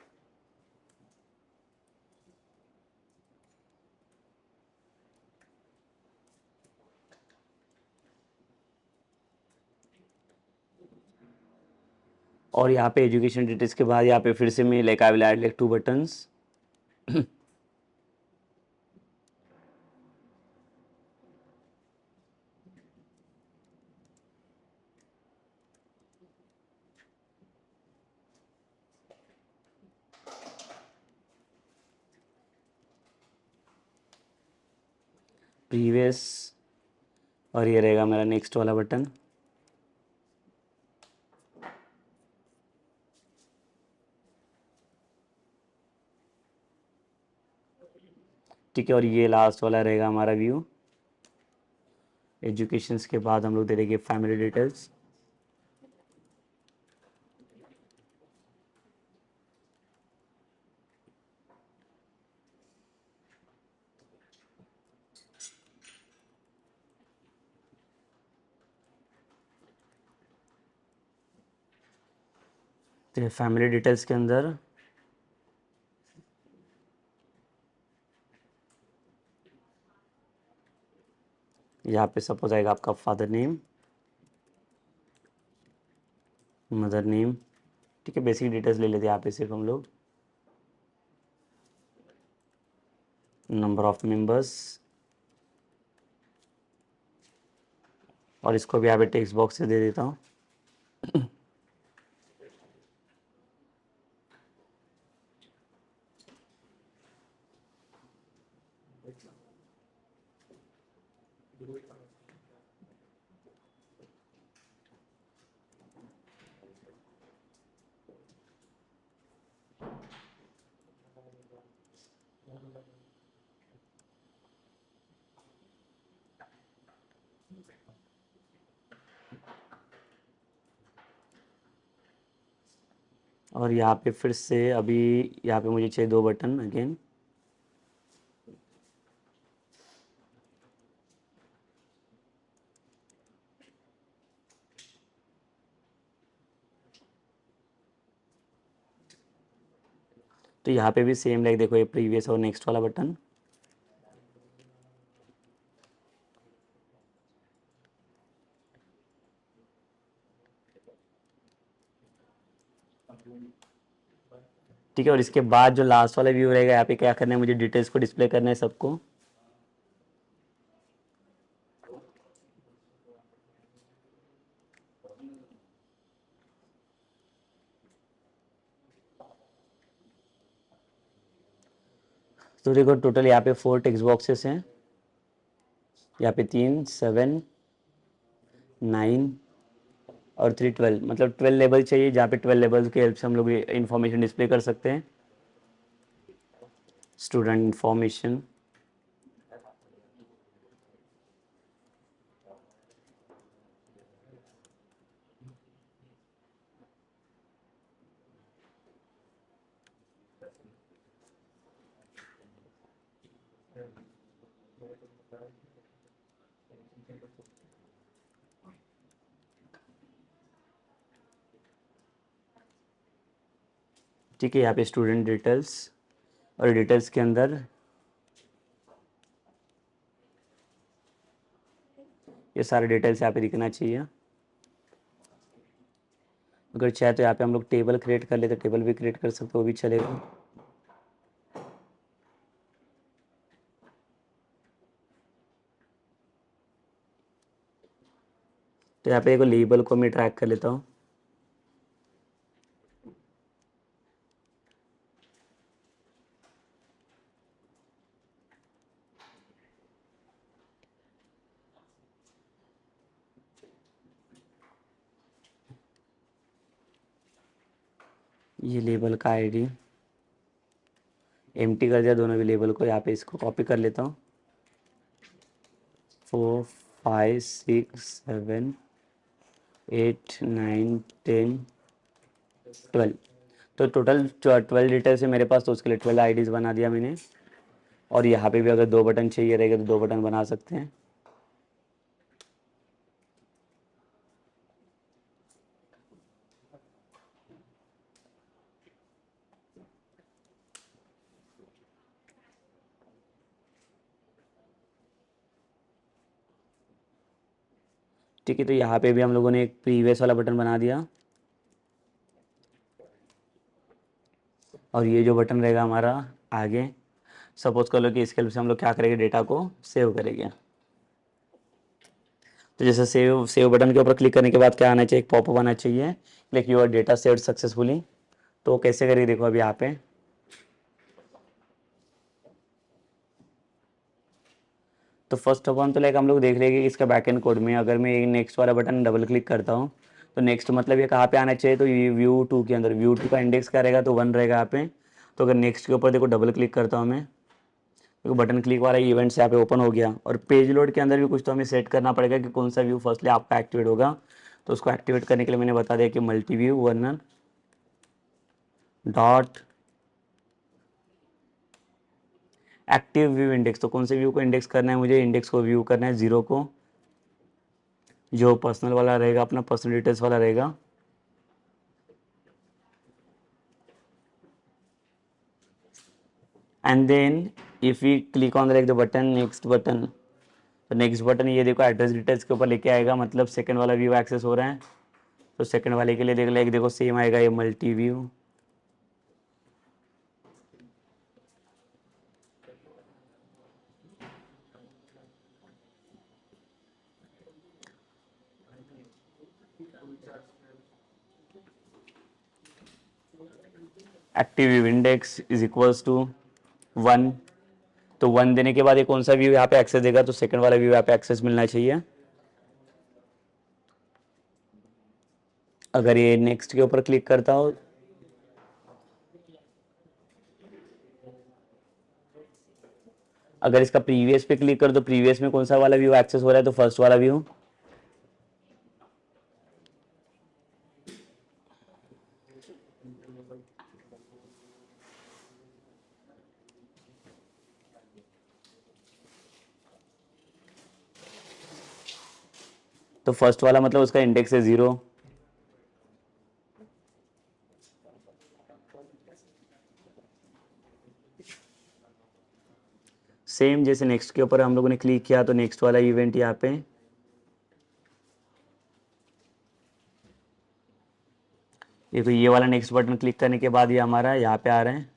और यहाँ पे एजुकेशन डिटेल्स के बाद यहाँ पे फिर से मैं like I will add like 2 buttons. Previous, और ये रहेगा मेरा नेक्स्ट वाला बटन। ठीक है, और ये लास्ट वाला रहेगा हमारा व्यू। एजुकेशन के बाद हम लोग दे देंगे फैमिली डिटेल्स। तो फैमिली डिटेल्स के अंदर यहाँ पे सपोज आएगा आपका फादर नेम, मदर नेम। ठीक है, बेसिक डिटेल्स ले लेते हैं यहाँ पे सिर्फ हम लोग। नंबर ऑफ मेंबर्स, और इसको भी यहाँ पे टेक्स्ट बॉक्स से दे देता हूँ। और यहाँ पे फिर से अभी यहाँ पे मुझे चाहिए 2 बटन अगेन। तो यहाँ पे भी सेम लाइक देखो, ये प्रीवियस और नेक्स्ट वाला बटन। ठीक है, और इसके बाद जो लास्ट वाला व्यू रहेगा, यहाँ पे क्या करना है, मुझे डिटेल्स को डिस्प्ले करना है सबको। तो देखो टोटल यहाँ पे 4 टेक्स्ट बॉक्सेस हैं। यहाँ पे 3, 7, 9 और 3, 12, मतलब 12 लेवल चाहिए, जहाँ पे 12 लेवल की हेल्प से हम लोग इन्फॉर्मेशन डिस्प्ले कर सकते हैं। स्टूडेंट इन्फॉर्मेशन, ठीक है, यहाँ पे स्टूडेंट डिटेल्स, और डिटेल्स के अंदर ये सारे डिटेल्स यहाँ पे दिखना चाहिए। अगर चाहे तो यहाँ पे हम लोग टेबल क्रिएट कर लेते, टेबल भी क्रिएट कर सकते, वो भी चलेगा। तो यहाँ पे एक लेबल को मैं ट्रैक कर लेता हूँ। ये लेबल का आईडी एम्प्टी कर दिया दोनों भी लेबल को। यहाँ पे इसको कॉपी कर लेता हूँ। 4 5 6 7 8 9 10 12। तो टोटल 12 डिटेल्स है मेरे पास, तो उसके लिए 12 आईडीज़ बना दिया मैंने। और यहाँ पे भी अगर 2 बटन चाहिए रहेगा तो 2 बटन बना सकते हैं। ठीक है, तो यहाँ पे भी हम लोगों ने एक प्रीवियस वाला बटन बना दिया। और ये जो बटन रहेगा हमारा आगे, सपोज कर लो कि इसके हेल्प से हम लोग क्या करेंगे, डेटा को सेव करेंगे। तो जैसे सेव सेव बटन के ऊपर क्लिक करने के बाद क्या आना चाहिए, एक पॉपअप आना चाहिए, like your data saved successfully. तो कैसे करेंगे देखो अभी यहाँ पे। तो फर्स्ट ऑफ ऑल तो लाइक हम लोग देख लेंगे कि इसका बैकएंड कोड में अगर मैं नेक्स्ट वाला बटन डबल क्लिक करता हूँ तो नेक्स्ट मतलब ये कहाँ पे आना चाहिए, तो ये व्यू 2 के अंदर। व्यू 2 का इंडेक्स क्या रहेगा, तो 1 रहेगा यहाँ पे। तो अगर नेक्स्ट के ऊपर देखो डबल क्लिक करता हूँ मैं, तो बटन क्लिक वाला इवेंट्स यहाँ पे ओपन हो गया। और पेज लोड के अंदर भी कुछ तो हमें सेट करना पड़ेगा कि कौन सा व्यू फर्स्टली आपका एक्टिवेट होगा। तो उसको एक्टिवेट करने के लिए मैंने बता दिया कि multi view Werner dot active view index. तो कौन से व्यू को इंडेक्स करना है मुझे, इंडेक्स को व्यू करना है 0 को, जो पर्सनल वाला रहेगा, अपना पर्सनल डिटेल्स वाला रहेगा। And then if we click on like the button next button, तो नेक्स्ट बटन ये देखो एड्रेस डिटेल्स के ऊपर लेके आएगा, मतलब सेकंड वाला व्यू एक्सेस हो रहा है। तो सेकंड वाले के लिए देख लाइक देखो सेम आएगा ये multi view. Active view index is equals to 1। तो 1 देने के बाद ये कौन सा व्यू यहाँ पे एक्सेस देगा, तो सेकंड वाला व्यू यहाँ पे एक्सेस मिलना चाहिए। अगर ये नेक्स्ट के ऊपर क्लिक करता हो, अगर इसका प्रीवियस पे क्लिक कर, तो प्रीवियस में कौन सा वाला व्यू एक्सेस हो रहा है, तो फर्स्ट वाला व्यू। तो फर्स्ट वाला मतलब उसका इंडेक्स है 0। सेम जैसे नेक्स्ट के ऊपर हम लोगों ने क्लिक किया तो नेक्स्ट वाला इवेंट यहाँ पे, ये तो ये वाला नेक्स्ट बटन क्लिक करने के बाद ये हमारा यहाँ पे आ रहा है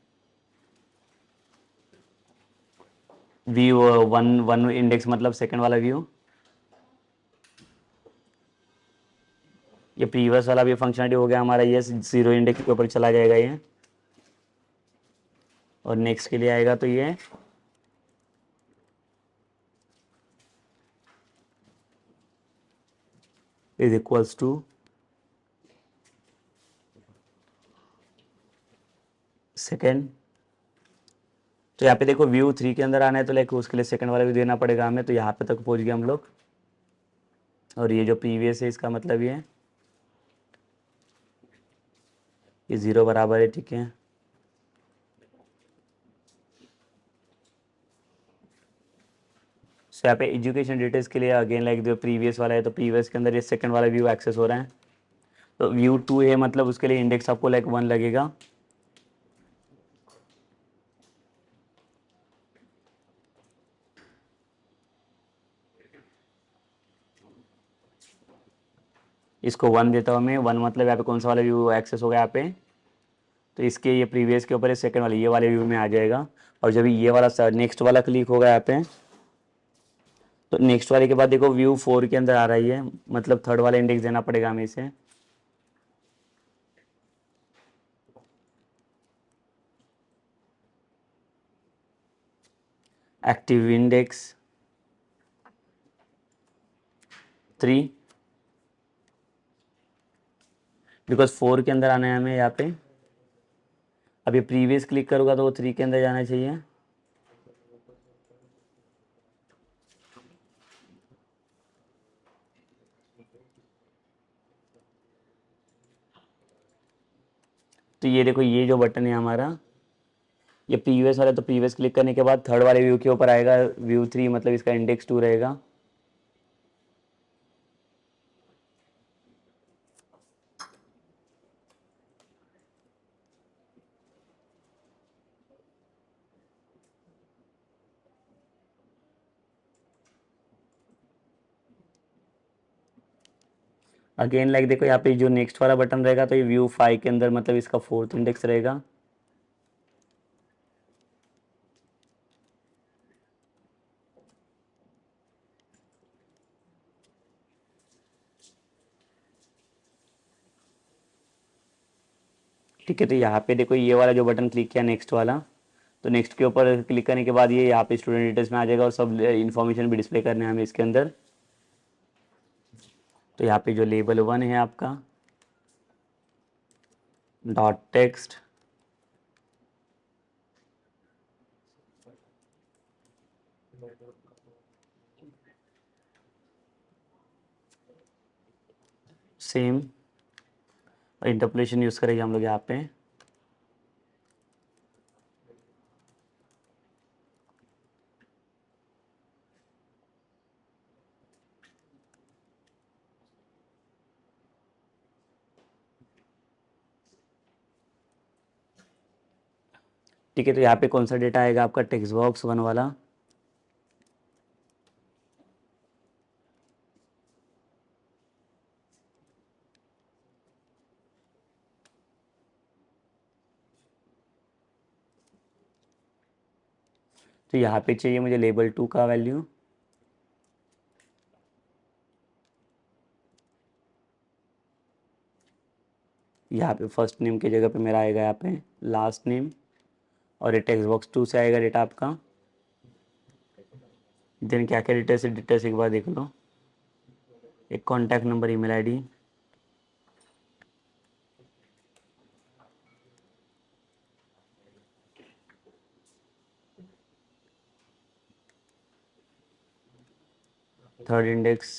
व्यू 1 इंडेक्स, मतलब सेकंड वाला व्यू। ये प्रीवियस वाला भी फंक्शनलिटी हो गया हमारा, ये 0 इंडेक्स के ऊपर चला जाएगा ये। और नेक्स्ट के लिए आएगा तो ये इज इक्वल्स टू सेकेंड। तो यहाँ पे देखो व्यू 3 के अंदर आना है, तो लाइक उसके लिए सेकंड वाला भी देना पड़ेगा हमें। तो यहाँ पे तक पहुँच गए हम लोग। और ये जो प्रीवियस है इसका मतलब ये 0 बराबर है, ठीक है। सो यहाँ पे एजुकेशन डिटेल्स के लिए अगेन लाइक जो प्रीवियस वाला है, तो प्रीवियस के अंदर ये सेकंड वाला व्यू एक्सेस हो रहा है। तो व्यू 2 है, मतलब उसके लिए इंडेक्स आपको लाइक 1 लगेगा। इसको 1 देता हूँ मैं। 1 मतलब यहाँ पे कौन सा वाला व्यू एक्सेस होगा यहाँ पे, तो इसके ये प्रीवियस के ऊपर सेकंड वाले ये वाले व्यू में आ जाएगा। और जब ये वाला नेक्स्ट वाला क्लिक होगा यहाँ पे, तो नेक्स्ट वाले के बाद देखो व्यू 4 के अंदर आ रही है, मतलब थर्ड वाला इंडेक्स देना पड़ेगा हमें इसे। एक्टिव इंडेक्स 3, बिकॉज 4 के अंदर आना है हमें यहाँ पे। अब ये प्रीवियस क्लिक करूँगा तो वो 3 के अंदर जाना चाहिए। तो ये देखो, ये जो बटन है हमारा, ये प्रीवियस वाला, तो प्रीवियस क्लिक करने के बाद थर्ड वाले व्यू के ऊपर आएगा व्यू 3, मतलब इसका इंडेक्स 2 रहेगा। अगेन लाइक देखो, यहाँ पे जो नेक्स्ट वाला बटन रहेगा तो ये व्यू 5 के अंदर, मतलब इसका फोर्थ इंडेक्स रहेगा। ठीक है, तो यहाँ पे देखो, ये वाला जो बटन क्लिक किया नेक्स्ट वाला, तो नेक्स्ट के ऊपर क्लिक करने के बाद ये यहाँ पे स्टूडेंट डिटेल्स में आ जाएगा और सब इन्फॉर्मेशन भी डिस्प्ले करने हैं हमें इसके अंदर। तो यहाँ पे जो लेबल 1 है आपका, dot text, same interpolation use करेंगे हम लोग यहाँ पे। ठीक है, तो यहाँ पे कौन सा डेटा आएगा आपका, टेक्स्ट बॉक्स 1 वाला। तो यहाँ पे चाहिए मुझे लेबल 2 का वैल्यू। यहाँ पे फर्स्ट नेम की जगह पे मेरा आएगा यहाँ पे लास्ट नेम, और ये टेक्स्ट बॉक्स 2 से आएगा डेटा आपका। देन क्या क्या डिटेल्स एक बार देख लो। एक contact number, email ID, third index,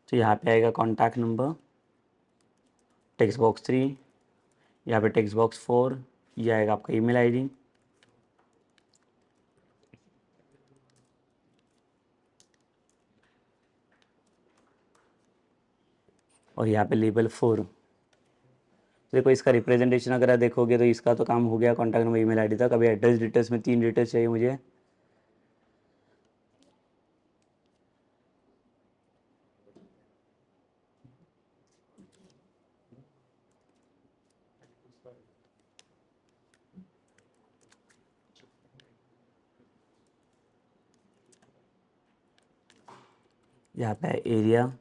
तो यहाँ पे आएगा कॉन्टैक्ट नंबर, टेक्स्ट बॉक्स 3, यहाँ पे टेक्स्ट बॉक्स 4, ये आएगा आपका ईमेल आईडी, और यहाँ पे लेबल 4। तो देखो, इसका रिप्रेजेंटेशन अगर आप देखोगे तो इसका तो काम हो गया कॉन्टैक्ट नंबर ईमेल आईडी तक। अभी एड्रेस डिटेल्स में 3 डिटेल्स चाहिए मुझे। यहाँ पे एरिया,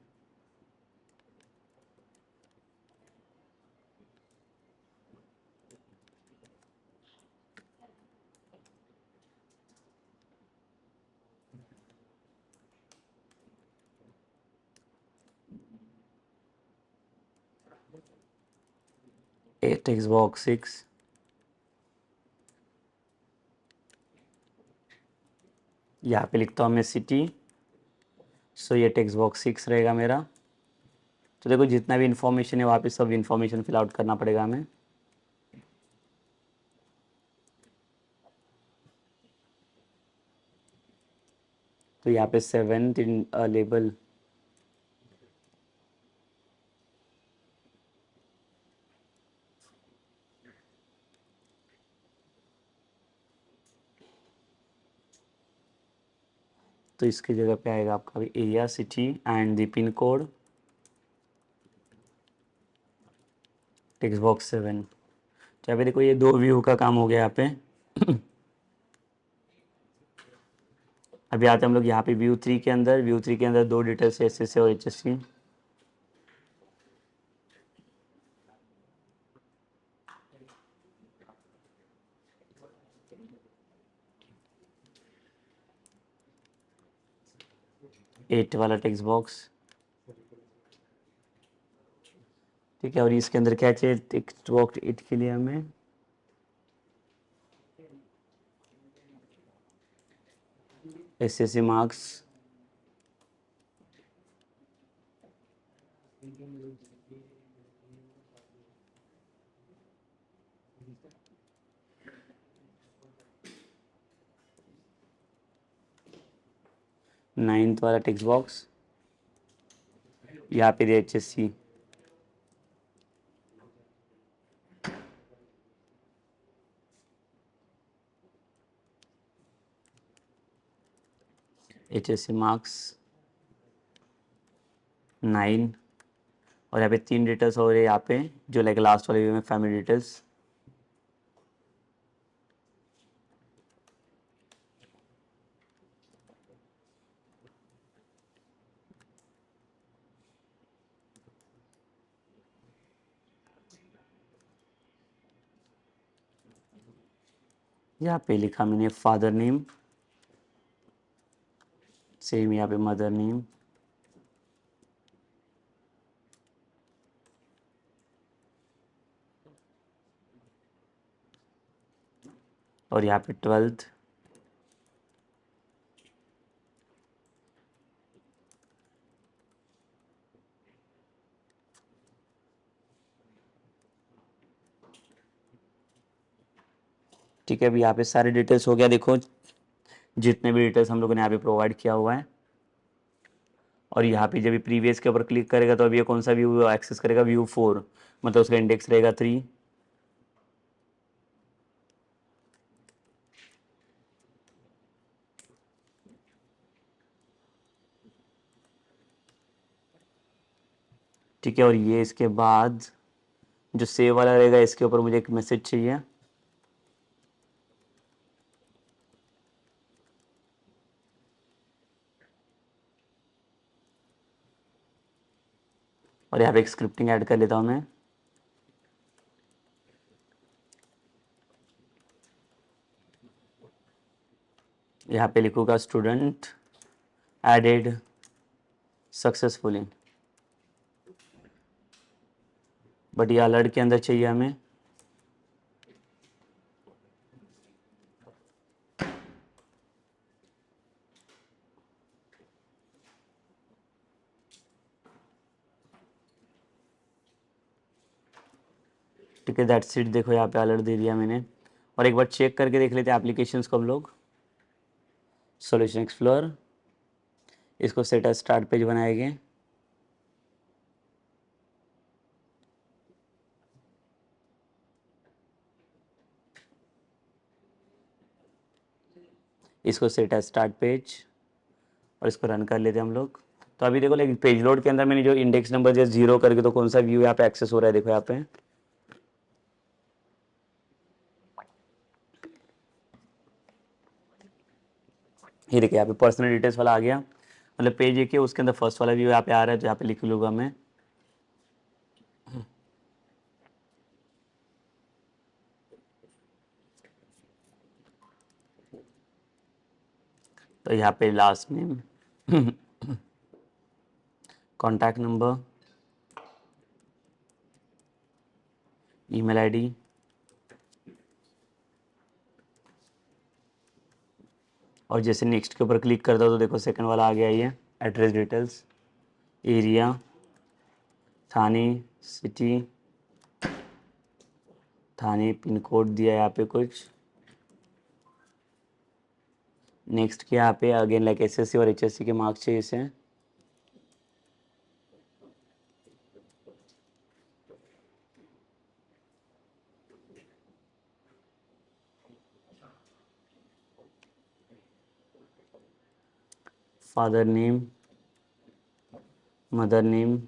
टेक्स्ट बॉक्स 6, यहाँ पे लिखता हूँ मैं सिटी, सो ये टेक्स्ट बॉक्स 6 रहेगा मेरा। तो देखो, जितना भी इन्फॉर्मेशन है वहाँ पे सब इन्फॉर्मेशन फिल आउट करना पड़ेगा हमें। तो यहाँ पे 7th लेबल, तो इसकी जगह पे आएगा आपका भी area, city and the pin code, text box 7। तो यहाँ पे देखो, ये 2 व्यू का काम हो गया यहाँ पे। अभी आते हैं हम लोग यहाँ पे व्यू 3 के अंदर। व्यू 3 के अंदर 2 डिटेल्स है, एसएससी और एचएससी। 8 वाला टेक्स्ट बॉक्स, ठीक है। और इसके अंदर क्या चाहिए टेक्स्ट बॉक्स 8 के लिए हमें, एसएससी मार्क्स, नाइन्थ वाला टेक्स्ट बॉक्स, यहाँ पे दिया HSC, HSC मार्क्स 9। और यहाँ पे 3 डिटेल्स और है यहाँ पे, जो लाइक लास्ट वाले में फैमिली डिटेल्स, यहाँ पे लिखा मैंने फादर नेम, सेम यहाँ पे मदर नेम, और यहाँ पे 12th, ठीक है। अभी यहाँ पे सारे डिटेल्स हो गया, देखो जितने भी डिटेल्स हम लोगों ने यहाँ पे प्रोवाइड किया हुआ है। और यहाँ पे जब प्रीवियस के ऊपर क्लिक करेगा तो अभी ये कौन सा व्यू एक्सेस करेगा, व्यू 4, मतलब उसका इंडेक्स रहेगा 3। ठीक है। और ये इसके बाद जो सेव वाला रहेगा, इसके ऊपर मुझे एक मैसेज चाहिए, और यहाँ पे एक स्क्रिप्टिंग ऐड कर लेता हूँ मैं। यहाँ पे लिखूंगा स्टूडेंट एडेड सक्सेसफुली, बट ये अलर्ट के अंदर चाहिए हमें। ठीक है, दैट्स इट। देखो यहाँ पे अलर्ट दे दिया मैंने। और एक बार चेक करके देख लेते हैं एप्लीकेशंस को हम लोग। सॉल्यूशन एक्सप्लोर, इसको सेट एज स्टार्ट पेज बनाएंगे। इसको सेट एज स्टार्ट पेज, और इसको रन कर लेते हैं हम लोग। तो अभी देखो लाइक पेज लोड के अंदर मैंने जो इंडेक्स नंबर दिया 0 करके, तो कौन सा व्यू यहाँ पे एक्सेस हो रहा है, देखो यहाँ पे। ये देखिए यहाँ पे पर्सनल डिटेल्स वाला आ गया, मतलब पेज एक है उसके अंदर फर्स्ट वाला व्यू यहाँ पे आ रहा है, तो यहाँ पे लिख लूँगा मैं। तो यहाँ पे last name, contact number, email ID, और जैसे नेक्स्ट के ऊपर क्लिक करता हूँ तो देखो सेकंड वाला आ गया ये एड्रेस डिटेल्स, एरिया, थाने, सिटी, थाने, पिन कोड दिया है यहाँ पे कुछ। नेक्स्ट के यहाँ पे अगेन लाइक एसएससी और एचएससी के मार्क्स चाहिए इसे। फादर नेम, मदर नेम,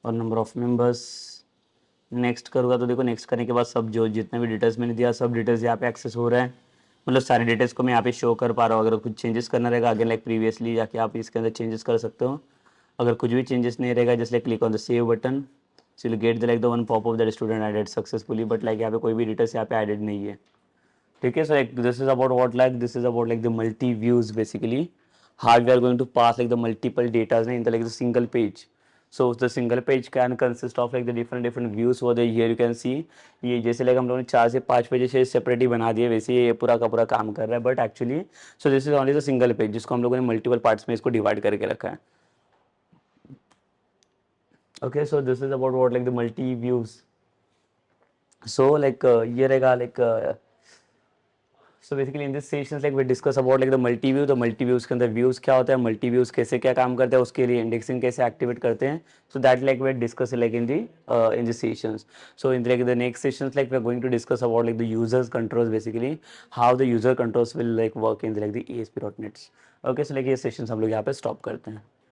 और नंबर ऑफ मेंबर्स। नेक्स्ट करूँगा तो देखो नेक्स्ट करने के बाद सब जो जितने भी डिटेल्स मैंने दिया सब डिटेल्स यहाँ पे एक्सेस हो रहा है, मतलब सारे डिटेल्स को मैं यहाँ पे शो कर पा रहा हूँ। अगर कुछ चेंजेस करना रहेगा आगे लाइक प्रीवियसली जाके आप इसके अंदर चेंजेस कर सकते हो। अगर कुछ भी चेंजेस नहीं रहेगा just like click on the save button, so you get the like the one pop of that student added successfully, but like यहाँ पे कोई भी डिटेल्स यहाँ पे एडेड नहीं है। ठीक है. So like this is about what, like this is about like the multi views basically, how we are going to pass like the multiple data in the like the single page. So the single page can consist of like the different views over there. Here you can see ये जैसे like हम लोगों ने 4 से 5 pages से separate ही बना दिए, वैसे ये पूरा का पूरा काम कर रहा है. But actually so this is only the single page जिसको हम लोगों ने मल्टीपल पार्ट्स में इसको डिवाइड करके रखा है. Okay, so this is about what like the multi views. So like ये रहेगा like so basically in this sessions like we discuss about like the multi view. तो मल्टी व्यूज के अंदर व्यूज क्या होता है, मल्टी व्यूज कैसे क्या काम करते हैं, उसके लिए इंडेक्सिंग कैसे एक्टिवेट करते हैं. So that like we discuss like in the sessions. So in like the next sessions like we are going to discuss about like the users controls, basically how the user controls will like work in like the ASP.NET. Okay, so like ये sessions हम लोग यहाँ पे stop करते हैं.